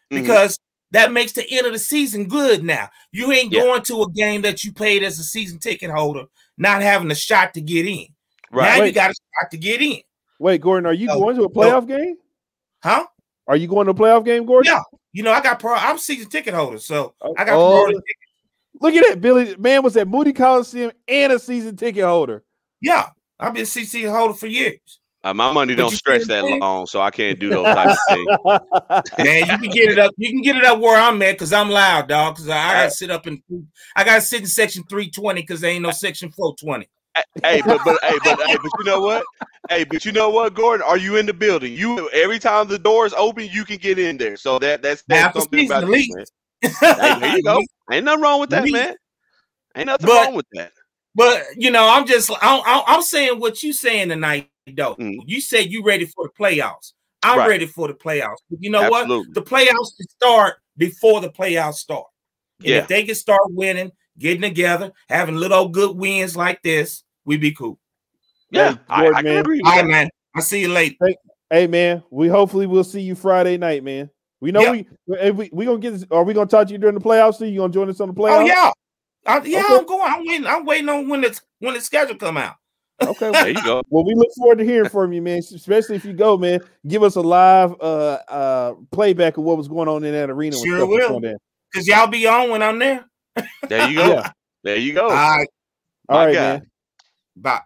Because that makes the end of the season good now. You ain't going to a game that you paid as a season ticket holder, not having a shot to get in. Right. Now you got a shot to get in. Wait, Gordon, are you going to a playoff game? Huh? Are you going to a playoff game, Gordon? Yeah. You know, I'm a season ticket holder, so I got priority tickets. Look at that, Billy. Man was at Moody Coliseum and a season ticket holder. Yeah. I've been a season ticket holder for years. My money don't stretch that long, so I can't do those types of things. Man, you can get it up. You can get it up where I'm at because I'm loud, dog. Because I gotta sit up in. I gotta sit in section 320 because there ain't no section 420. But you know what? But you know what, Gordon? Are you in the building? You every time the doors open, you can get in there. So that's something about this, man. Hey, there you go. Ain't nothing wrong with that, man. Ain't nothing wrong with that. But you know, I'm saying what you saying tonight, though. You said you ready for the playoffs. I'm ready for the playoffs. But you know what? The playoffs start before the playoffs start. And if they can start winning, getting together, having little good wins like this, we be cool. Yeah, Gordon, I can agree with that. All that. right, man. I'll see you later. Hey, man. We'll see you Friday night, man. We know we gonna get this. Are we gonna talk to you during the playoffs? You gonna join us on the playoffs? Oh yeah, I'm going. I'm waiting on when the schedule come out. Okay, There you go. Well, we look forward to hearing from you, man. Especially if you go, man. Give us a live playback of what was going on in that arena. Sure will. Because y'all be on when I'm there. There you go. Yeah. There you go. All right, God. man. Bye.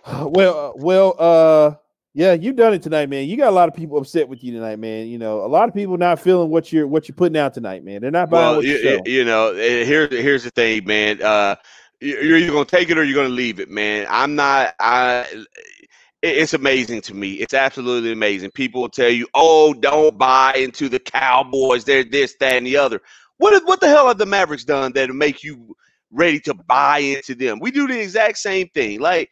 Well, yeah, you've done it tonight, man. You got a lot of people upset with you tonight, man. You know, a lot of people not feeling what you're putting out tonight, man. They're not buying what you're selling. You know, here's the thing, man. You're either gonna take it or you're gonna leave it, man. It's amazing to me. It's absolutely amazing. People will tell you, "Oh, don't buy into the Cowboys. They're this, that, and the other." What the hell have the Mavericks done that'll make you ready to buy into them? We do the exact same thing. Like,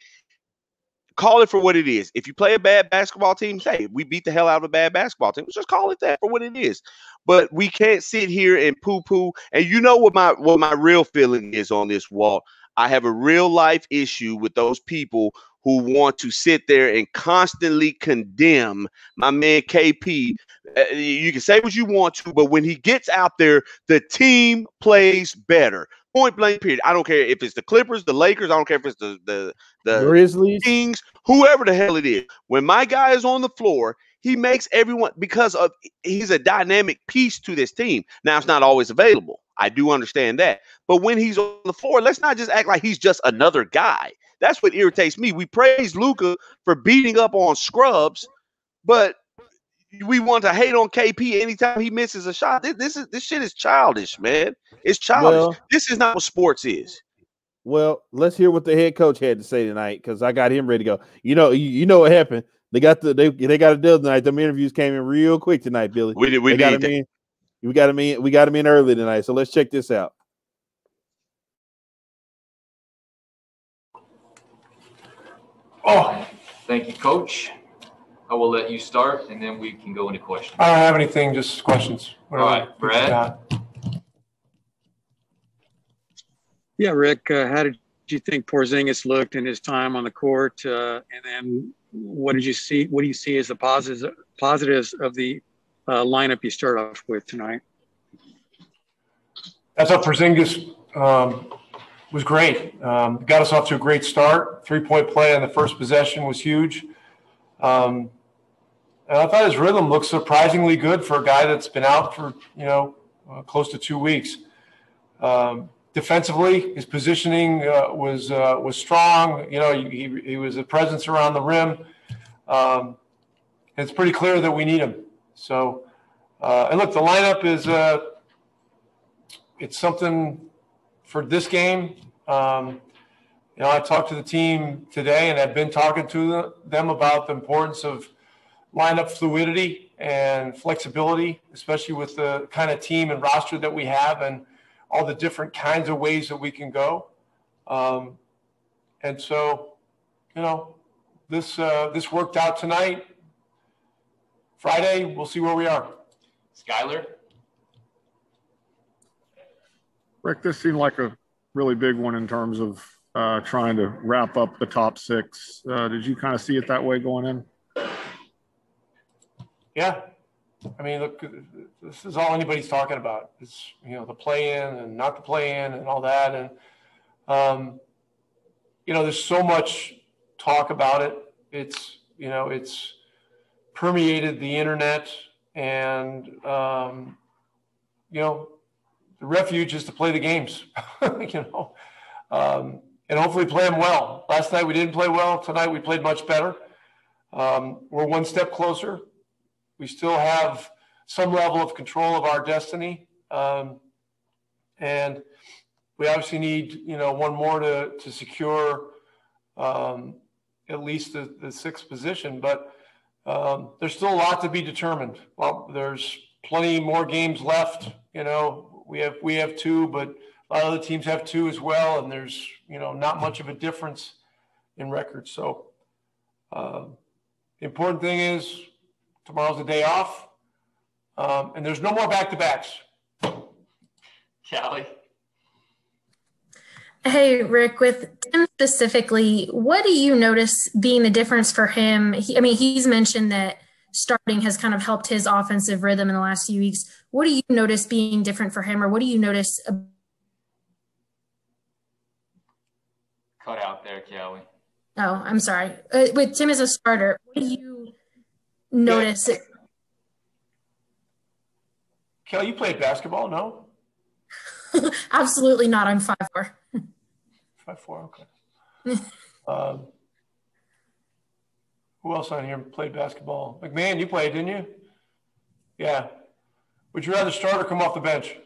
call it for what it is. If you play a bad basketball team, hey, we beat the hell out of a bad basketball team. Let's just call it that for what it is. But we can't sit here and poo-poo. And you know what my real feeling is on this, Walt. I have a real life issue with those people who want to sit there and constantly condemn my man KP. You can say what you want to, but when he gets out there, the team plays better. Point blank period. I don't care if it's the Clippers, the Lakers. I don't care if it's the Grizzlies, Kings, whoever the hell it is. When my guy is on the floor, he makes everyone, because of he's a dynamic piece to this team. Now, it's not always available. I do understand that. But when he's on the floor, let's not just act like he's just another guy. That's what irritates me. We praise Luka for beating up on scrubs, but we want to hate on KP anytime he misses a shot. This shit is childish, man. It's childish. Well, this is not what sports is. Well, let's hear what the head coach had to say tonight, because I got him ready to go. You know what happened. They got a deal tonight. Them interviews came in real quick tonight, Billy. We got him in early tonight. So let's check this out. Oh, thank you, Coach. I will let you start, and then we can go into questions. I don't have anything, just questions. All right, Brad. Yeah, Rick, how did you think Porzingis looked in his time on the court? And then what did you see? What do you see as the positives of the lineup you start off with tonight? I thought Porzingis was great. Got us off to a great start. 3-point play on the first possession was huge. And I thought his rhythm looked surprisingly good for a guy that's been out for, close to 2 weeks. Defensively, his positioning was strong. He was a presence around the rim. It's pretty clear that we need him. So, and look, the lineup is it's something for this game. I talked to the team today, and I've been talking to them about the importance of lineup fluidity and flexibility, especially with the kind of team and roster that we have and all the different kinds of ways that we can go. And so, this worked out tonight. Friday, we'll see where we are. Skyler? Rick, this seemed like a really big one in terms of trying to wrap up the top six. Did you kind of see it that way going in? Yeah. I mean, look, this is all anybody's talking about. It's, the play-in and not the play-in and all that. And, there's so much talk about it. It's, it's permeated the internet, and, the refuge is to play the games, and hopefully play them well. Last night we didn't play well. Tonight we played much better. We're one step closer. We still have some level of control of our destiny. And we obviously need, one more to secure at least the sixth position. But there's still a lot to be determined. Well, there's plenty more games left. We have 2, but a lot of other teams have 2 as well. And there's, not much of a difference in records. So the important thing is, tomorrow's the day off, and there's no more back-to-backs. Callie? Hey, Rick, with him specifically, what do you notice being the difference for him? He's mentioned that starting has kind of helped his offensive rhythm in the last few weeks. What do you notice being different for him, or what do you notice? Cut out. out there, Kelly. Oh, I'm sorry. With Tim as a starter, what do you notice? Kelly, you played basketball, no? Absolutely not. I'm 5'4". 5'4", okay. Who else on here played basketball? McMahon, you played, didn't you? Yeah. Would you rather start or come off the bench?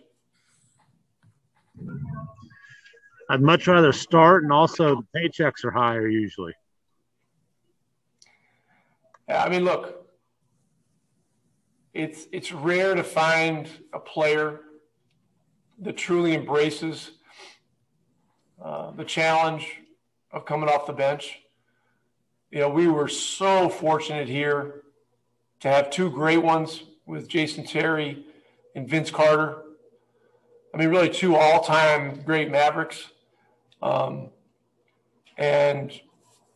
I'd much rather start, and also the paychecks are higher usually. Yeah, I mean, look, it's rare to find a player that truly embraces the challenge of coming off the bench. You know, we were so fortunate here to have two great ones with Jason Terry and Vince Carter. I mean, really two all-time great Mavericks. And,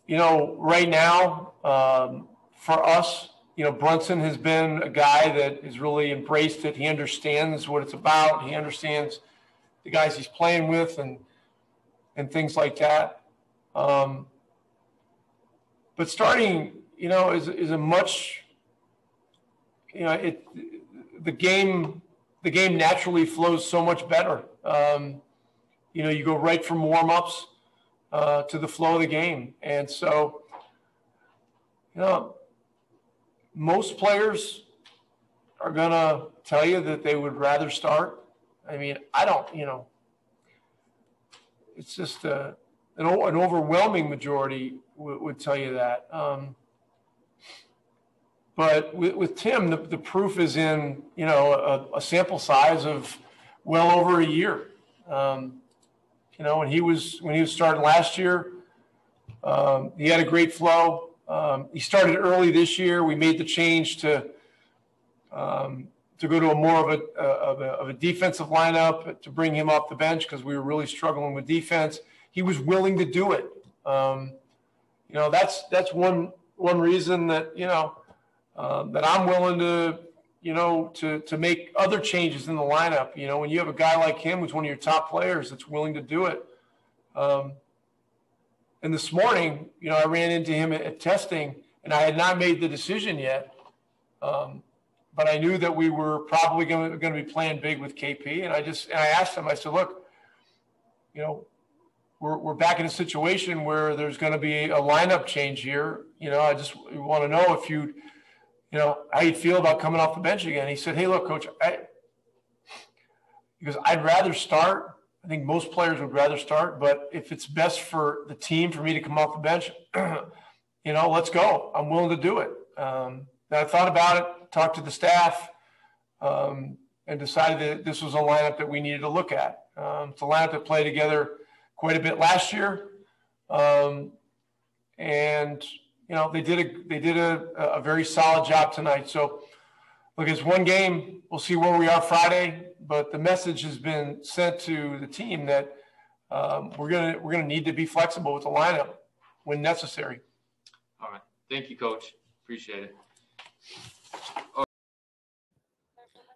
you know, right now, for us, you know, Brunson has been a guy that has really embraced it. He understands what it's about. He understands the guys he's playing with and things like that. But starting, you know, is a much, you know, the game naturally flows so much better. You know, you go right from warm-ups to the flow of the game. And so, you know, most players are going to tell you that they would rather start. I mean, I don't, you know, it's just an overwhelming majority would tell you that. But with Tim, the proof is in, you know, a sample size of well over a year. You know, when he was starting last year, he had a great flow. He started early this year. We made the change to go to a more of a defensive lineup to bring him off the bench because we were really struggling with defense. He was willing to do it. You know, that's one reason that, you know, that I'm willing to, you know, to make other changes in the lineup. You know, when you have a guy like him who's one of your top players that's willing to do it. And this morning, you know, I ran into him at testing, and I had not made the decision yet. But I knew that we were probably going to be playing big with KP. And I asked him, I said, look, you know, we're back in a situation where there's going to be a lineup change here. You know, I just want to know if you know, how you feel about coming off the bench again. He said, hey, look, coach, because I'd rather start. I think most players would rather start, but if it's best for the team for me to come off the bench, you know, let's go. I'm willing to do it. Then I thought about it, talked to the staff, and decided that this was a lineup that we needed to look at. It's a lineup that played together quite a bit last year. And, you know, they did a very solid job tonight. So, look, it's one game. We'll see where we are Friday. But the message has been sent to the team that we're gonna need to be flexible with the lineup when necessary. All right. Thank you, Coach. Appreciate it.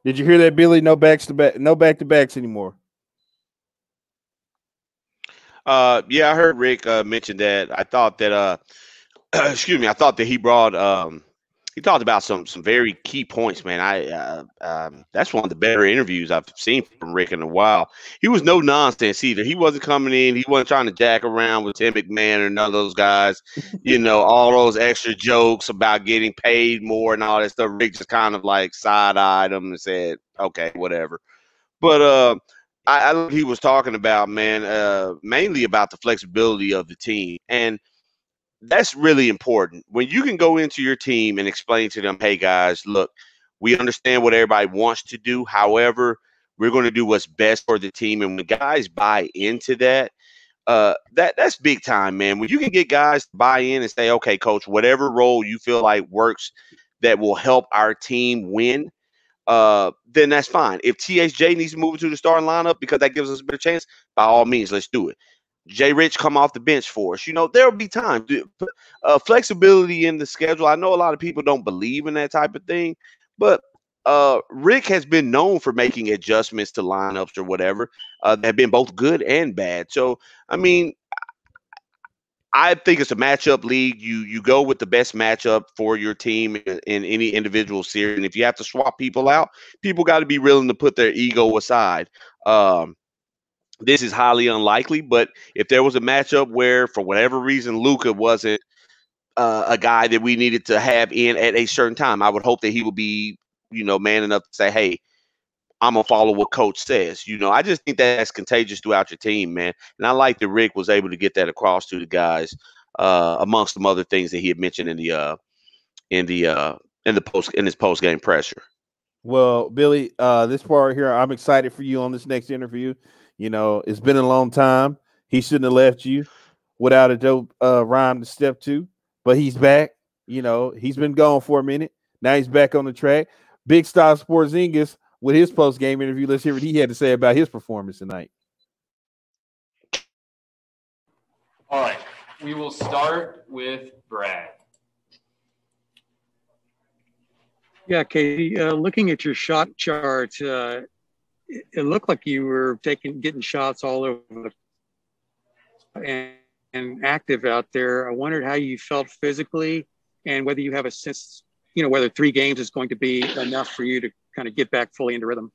Did you hear that, Billy? No back-to-backs anymore. Yeah, I heard Rick mention that. I thought that excuse me, I thought that he brought he talked about some very key points, man. That's one of the better interviews I've seen from Rick in a while. He was no nonsense either. He wasn't coming in. He wasn't trying to jack around with Tim McMahon or none of those guys. You know, all those extra jokes about getting paid more and all that stuff. Rick just kind of like side-eyed him and said, okay, whatever. But I he was talking about, man, mainly about the flexibility of the team. And that's really important. When you can go into your team and explain to them, hey, guys, look, we understand what everybody wants to do. However, we're going to do what's best for the team. And when guys buy into that, that's big time, man. When you can get guys to buy in and say, okay, coach, whatever role you feel like works that will help our team win, then that's fine. If THJ needs to move into the starting lineup because that gives us a better chance, by all means, let's do it. Jay Rich come off the bench for us. You know, there'll be times. Flexibility in the schedule. I know a lot of people don't believe in that type of thing, but Rick has been known for making adjustments to lineups or whatever that have been both good and bad. So, I mean, I think it's a matchup league. You go with the best matchup for your team in any individual series. And if you have to swap people out, people got to be willing to put their ego aside. This is highly unlikely, but if there was a matchup where, for whatever reason, Luka wasn't a guy that we needed to have in at a certain time, I would hope that he would be, man enough to say, hey, I'm going to follow what coach says. I just think that's contagious throughout your team, man. And I like that Rick was able to get that across to the guys, amongst some other things that he had mentioned in his post game pressure. Well, Billy, this part here, I'm excited for you on this next interview. It's been a long time. He shouldn't have left you without a dope rhyme to step to, but he's back. He's been gone for a minute. Now he's back on the track. Kristaps Porzingis with his post-game interview. Let's hear what he had to say about his performance tonight. All right. We will start with Brad. Yeah, Katie, looking at your shot chart, it looked like you were getting shots all over and active out there. I wondered how you felt physically and whether you have a sense, whether 3 games is going to be enough for you to kind of get back fully into rhythm.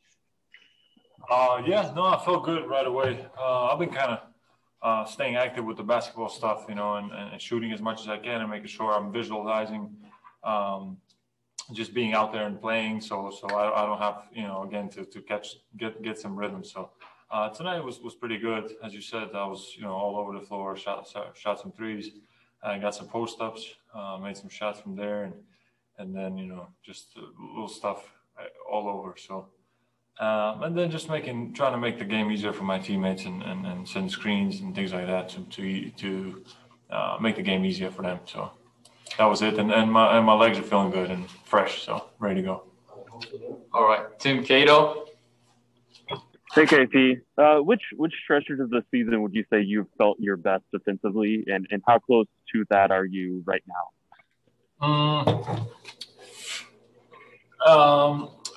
Yeah, no, I felt good right away. I've been kind of staying active with the basketball stuff, and shooting as much as I can and making sure I'm visualizing just being out there and playing. So I don't have, again, to get some rhythm. So tonight was pretty good. As you said, I was, all over the floor, shot some threes. I got some post-ups, made some shots from there. And then, just little stuff all over. So, and then just trying to make the game easier for my teammates and send screens and things like that to make the game easier for them. So that was it. And my legs are feeling good and fresh. So ready to go. All right. Tim Cato. Hey, KP. Which stretches of the season would you say you felt your best defensively, and how close to that are you right now?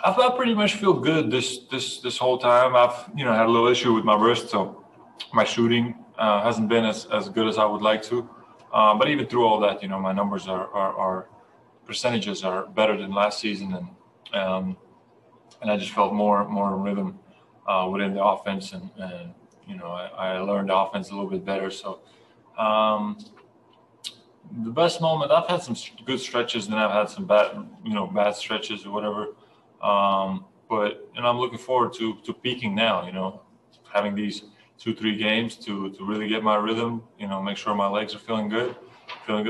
I pretty much feel good this whole time. I've had a little issue with my wrist, so my shooting hasn't been as good as I would like to. But even through all that, my numbers are percentages are better than last season, and I just felt more in rhythm within the offense, and I learned the offense a little bit better. So the best moment, I've had some good stretches, and I've had some bad stretches or whatever. But I'm looking forward to peaking now. Having these 2-3 games to really get my rhythm. Make sure my legs are feeling good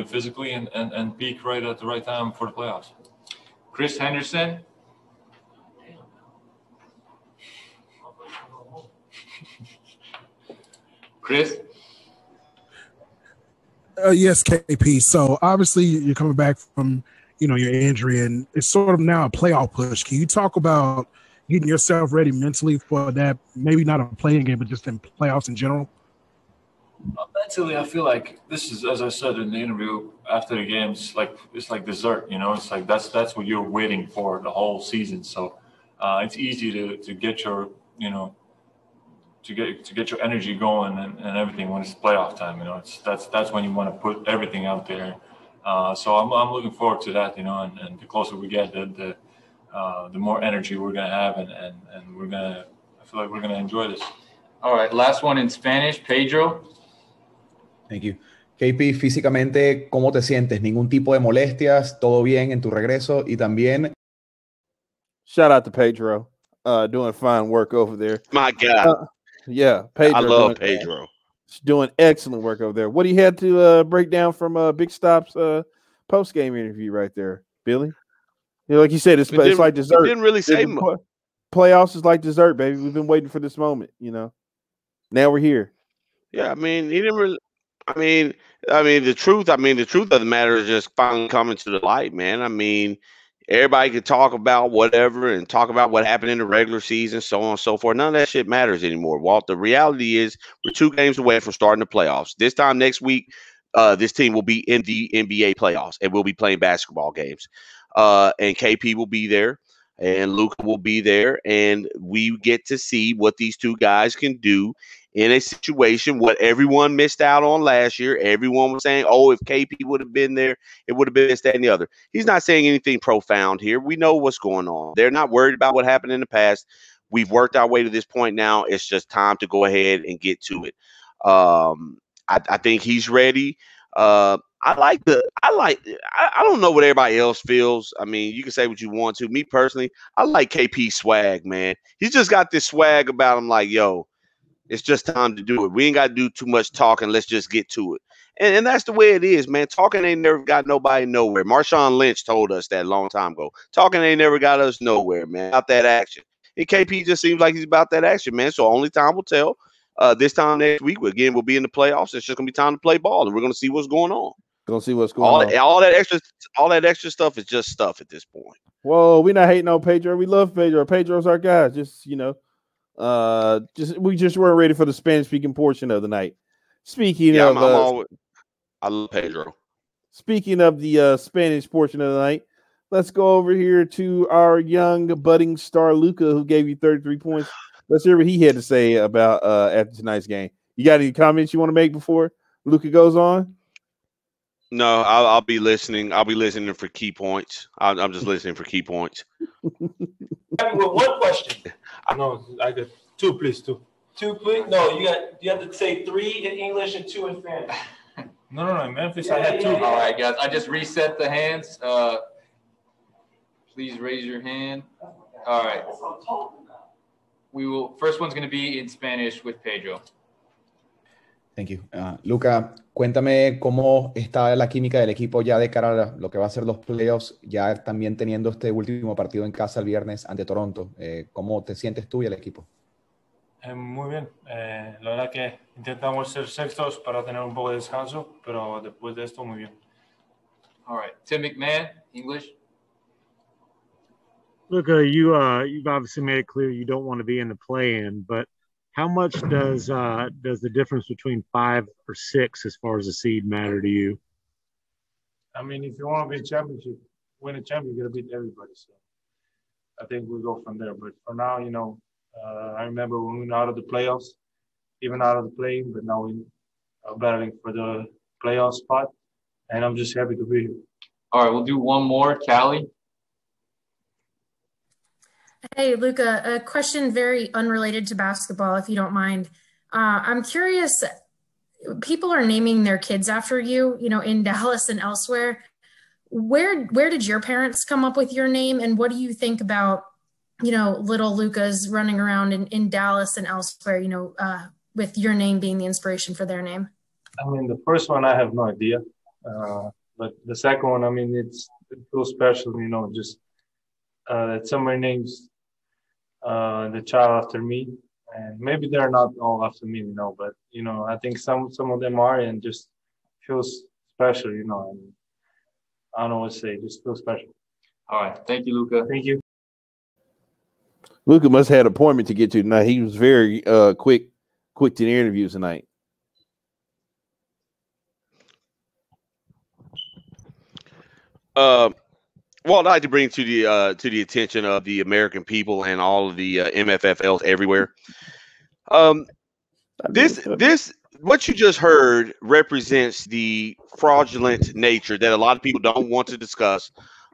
physically, and peak right at the right time for the playoffs. Chris Henderson. Chris? Yes, KP. So obviously you're coming back from, your injury, and it's sort of now a playoff push. Can you talk about getting yourself ready mentally for that? Maybe not a playing game, but just in playoffs in general. Mentally, I feel like this is, as I said in the interview after the game, it's like dessert. It's like that's what you're waiting for the whole season. So it's easy to get your to get your energy going and everything when it's playoff time. That's when you want to put everything out there. So I'm looking forward to that. And the closer we get, the more energy we're gonna have, and I feel like we're gonna enjoy this. All right, last one in Spanish, Pedro. Thank you. KP, físicamente, ¿cómo te sientes? ¿Ningún tipo de molestias? ¿Todo bien en tu regreso? Y también... Shout out to Pedro, doing fine work over there. My God. Yeah, Pedro. I love Pedro. Doing excellent work over there. What do you had to break down from Kristaps' post-game interview right there, Billy? Like you said, it's like dessert. Didn't really say much. Playoffs is like dessert, baby. We've been waiting for this moment, Now we're here. Yeah, I mean, he didn't really. I mean, the truth of the matter is just finally coming to the light, man. I mean, everybody could talk about whatever and talk about what happened in the regular season, so on and so forth. None of that shit matters anymore, Walt. The reality is we're 2 games away from starting the playoffs. This time next week, this team will be in the NBA playoffs, and we'll be playing basketball games. And KP will be there, and Luka will be there, and we get to see what these 2 guys can do in a situation what everyone missed out on last year. Everyone was saying, oh, if KP would have been there, it would have been this, that, and the other. He's not saying anything profound here. We know what's going on. They're not worried about what happened in the past. We've worked our way to this point now. It's just time to go ahead and get to it. I think he's ready. I don't know what everybody else feels. I mean, you can say what you want to. Me personally, I like KP swag, man. He's just got this swag about him like, yo, it's just time to do it. We ain't got to do too much talking. Let's just get to it. And that's the way it is, man. Talking ain't never got nobody nowhere. Marshawn Lynch told us that a long time ago. Talking ain't never got us nowhere, man. About that action. And KP just seems like he's about that action, man. So only time will tell. This time next week, again, we'll be in the playoffs. It's just going to be time to play ball, and we're going to see what's going on. Gonna see what's going on. All that extra stuff is just stuff at this point. Whoa, we're not hating on Pedro. We love Pedro. Pedro's our guy. Just we just weren't ready for the Spanish speaking portion of the night. Speaking of, I love Pedro. Speaking of the Spanish portion of the night, let's go over here to our young budding star Luka, who gave you 33 points. Let's hear what he had to say about after tonight's game. You got any comments you want to make before Luka goes on? No, I'll be listening. I'll be listening for key points. I'm just listening for key points. With one question. No, I got two, please. Two, please. No, you have to say 3 in English and 2 in Spanish. No. In Memphis, I had 2. All right, guys. I just reset the hands. Please raise your hand. All right. First one's going to be in Spanish with Pedro. Thank you. Luka, cuéntame cómo está la química del equipo ya de cara a lo que va a ser los playoffs, ya también teniendo este último partido en casa el viernes ante Toronto. ¿Cómo te sientes tú y el equipo? Muy bien. La verdad que intentamos ser sextos para tener un poco de descanso, pero después de esto, muy bien. All right. Tim McMahon, English. Luka, you've obviously made it clear you don't want to be in the play-in, but how much does the difference between 5 or 6 as far as the seed matter to you? I mean, if you want to win a championship, you got to beat everybody. So I think we'll go from there. But for now, I remember when we were out of the playoffs, even out of the play-in, but now we are battling for the playoff spot, and I'm just happy to be here. All right, we'll do one more. Callie? Hey, Luka, a question very unrelated to basketball, if you don't mind. I'm curious, people are naming their kids after you, in Dallas and elsewhere. Where did your parents come up with your name, and what do you think about, little Lukas running around in Dallas and elsewhere, with your name being the inspiration for their name? I mean, the first one, I have no idea. But the second one, I mean, it feels special, just that somebody names the child after me, and maybe they're not all after me, but I think some of them are, and just feels special, and I don't know what to say, just feels special. All right, thank you, Luka. Thank you. Luka must have had an appointment to get to tonight. He was very quick to the interviews tonight. Well, I'd like to bring to the attention of the American people and all of the MFFLs everywhere. This what you just heard represents the fraudulent nature that a lot of people don't want to discuss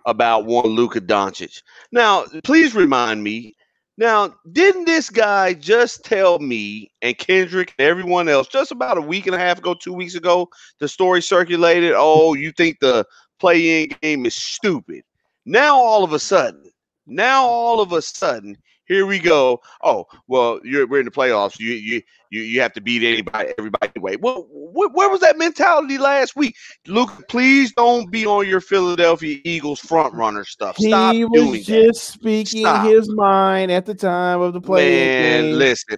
about one Luka Doncic. Now, please remind me. Now, didn't this guy just tell me and Kendrick and everyone else just about a week and a half ago, 2 weeks ago, the story circulated, oh, you think the play-in game is stupid. Now all of a sudden, here we go. Oh, well, we're in the playoffs. You have to beat everybody anyway. Well, where was that mentality last week? Luke, please don't be on your Philadelphia Eagles front runner stuff. Stop doing that. He was just speaking his mind at the time of the play-in game. Listen.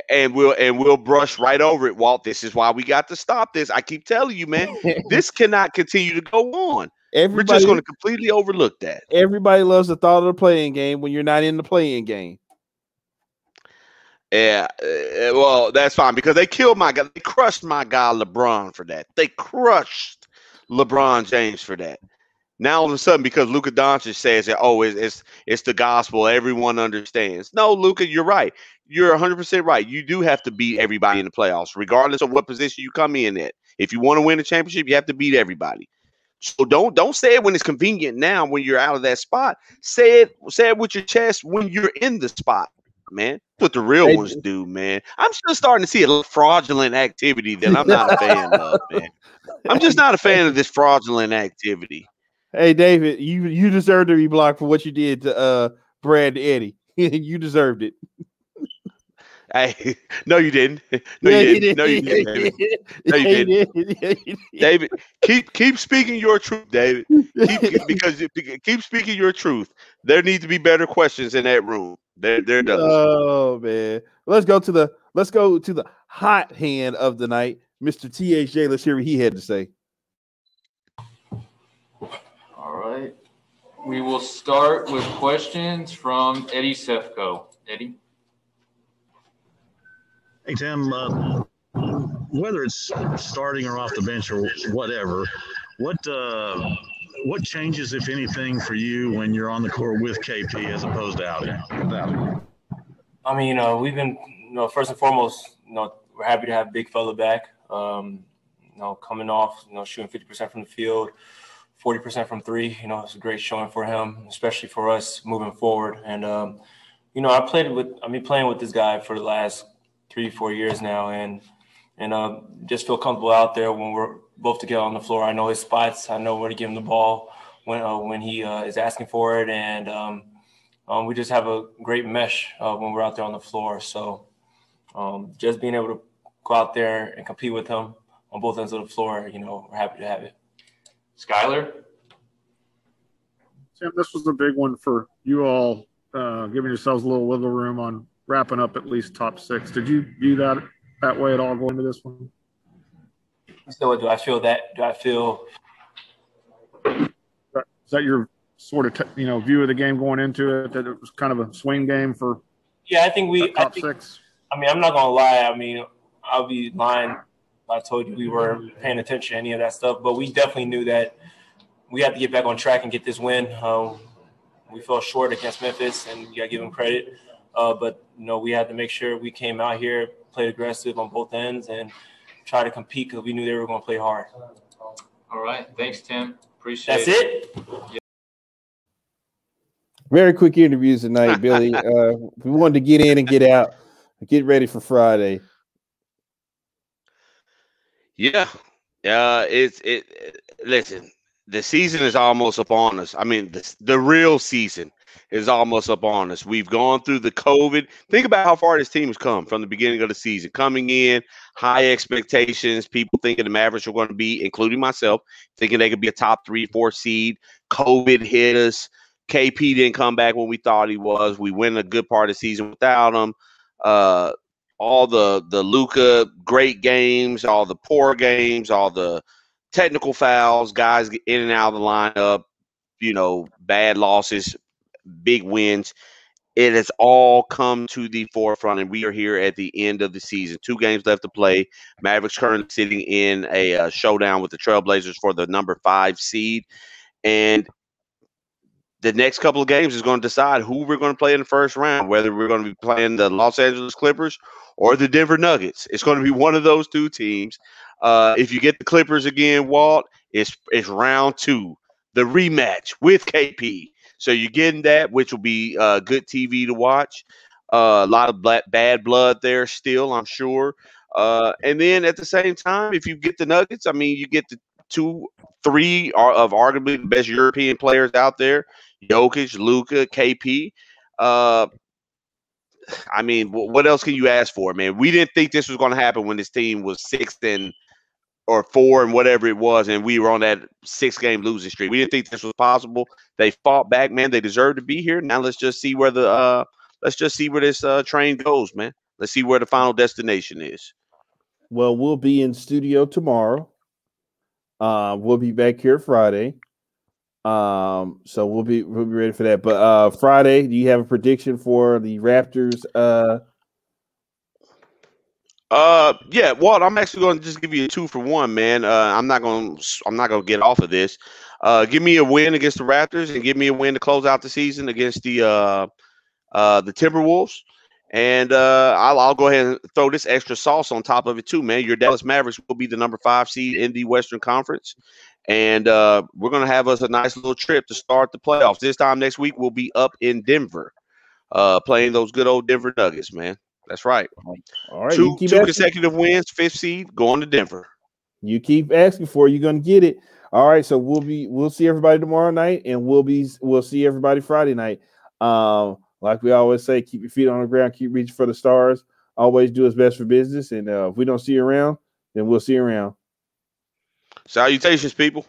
And we'll brush right over it, Walt. This is why we got to stop this. I keep telling you, man, this cannot continue to go on. We're just going to completely overlook that. Everybody loves the thought of the playing game when you're not in the playing game. Yeah, well, that's fine because they killed my guy. They crushed my guy LeBron for that. They crushed LeBron James for that. Now all of a sudden, because Luka Doncic says that, oh, it's the gospel, everyone understands. No, Luka, you're right. You're 100% right. You do have to beat everybody in the playoffs, regardless of what position you come in at. If you want to win a championship, you have to beat everybody. So don't say it when it's convenient now when you're out of that spot. Say it with your chest when you're in the spot, man. That's what the real ones do, man. I'm still starting to see a little fraudulent activity that I'm not a fan of, man. I'm just not a fan of this fraudulent activity. Hey, David, you deserve to be blocked for what you did to Brad and Eddie. You deserved it. Hey, no, you didn't. No, you didn't. No, you didn't, David. No, you didn't. David, keep speaking your truth, David. Keep speaking your truth. There need to be better questions in that room. There does. Oh man, let's go to the hot hand of the night, Mr. THJ. Let's hear what he had to say. All right. We will start with questions from Eddie Sefko. Eddie? Hey, Tim, whether it's starting or off the bench or whatever, what changes, if anything, for you when you're on the court with KP as opposed to out here? I mean, we've been, first and foremost, we're happy to have big fella back. Coming off, shooting 50% from the field, 40% from three. It's a great showing for him, especially for us moving forward. And I've been playing with this guy for the last 3-4 years now, and just feel comfortable out there when we're both together on the floor. I know his spots. I know where to give him the ball when he is asking for it, and we just have a great mesh when we're out there on the floor. So just being able to go out there and compete with him on both ends of the floor, we're happy to have it. Skyler? Tim, this was a big one for you all, giving yourselves a little wiggle room on wrapping up at least top 6. Did you view that way at all going into this one? So do I feel that? Do I feel? Is that your sort of view of the game going into it? That it was kind of a swing game for? Yeah, I think top 6. I mean, I'm not gonna lie. I mean, I'll be lying if I told you we weren't paying attention to any of that stuff. But we definitely knew that we had to get back on track and get this win. We fell short against Memphis, and you got to give them credit. But we had to make sure we came out here, played aggressive on both ends, and try to compete because we knew they were going to play hard. All right. Thanks, Tim. Appreciate it. That's it? Yeah. Very quick interviews tonight, Billy. We wanted to get in and get out, get ready for Friday. Yeah. Listen, the season is almost upon us. I mean, the real season is almost upon us. We've gone through the COVID. Think about how far this team has come from the beginning of the season. Coming in, high expectations, people thinking the Mavericks were going to be, including myself, thinking they could be a top 3-4 seed. COVID hit us. KP didn't come back when we thought he was. We went a good part of the season without him. All the Luka great games, all the poor games, all the technical fouls, guys get in and out of the lineup, bad losses, big wins. It has all come to the forefront, and we are here at the end of the season. 2 games left to play. Mavericks currently sitting in a showdown with the Trailblazers for the number 5 seed. And the next couple of games is going to decide who we're going to play in the first round, whether we're going to be playing the Los Angeles Clippers or the Denver Nuggets. It's going to be one of those 2 teams. If you get the Clippers again, Walt, it's round 2, the rematch with KP. So you're getting that, which will be good TV to watch. A lot of bad blood there still, I'm sure. And then at the same time, if you get the Nuggets, I mean, you get the 2-3 of arguably the best European players out there, Jokic, Luka, KP. I mean, what else can you ask for, man? We didn't think this was going to happen when this team was 6th or 4 and whatever it was, and we were on that 6-game losing streak. We didn't think this was possible. They fought back, man. They deserve to be here. Now let's just see where this train goes, man. Let's see where the final destination is. Well, we'll be in studio tomorrow. We'll be back here Friday. So we'll be ready for that. But Friday, do you have a prediction for the Raptors? Yeah, Walt, I'm actually going to just give you a 2-for-1, man. I'm not going to get off of this. Give me a win against the Raptors and give me a win to close out the season against the Timberwolves. And I'll go ahead and throw this extra sauce on top of it too, man. Your Dallas Mavericks will be the number 5 seed in the Western Conference. And we're going to have us a nice little trip to start the playoffs. This time next week, we'll be up in Denver playing those good old Denver Nuggets, man. That's right. All right. Two consecutive wins, 5th seed, going to Denver. You keep asking for it, you're going to get it. All right. So we'll see everybody tomorrow night, and we'll see everybody Friday night. Like we always say, keep your feet on the ground, keep reaching for the stars. Always do what's best for business. And if we don't see you around, then we'll see you around. Salutations, people.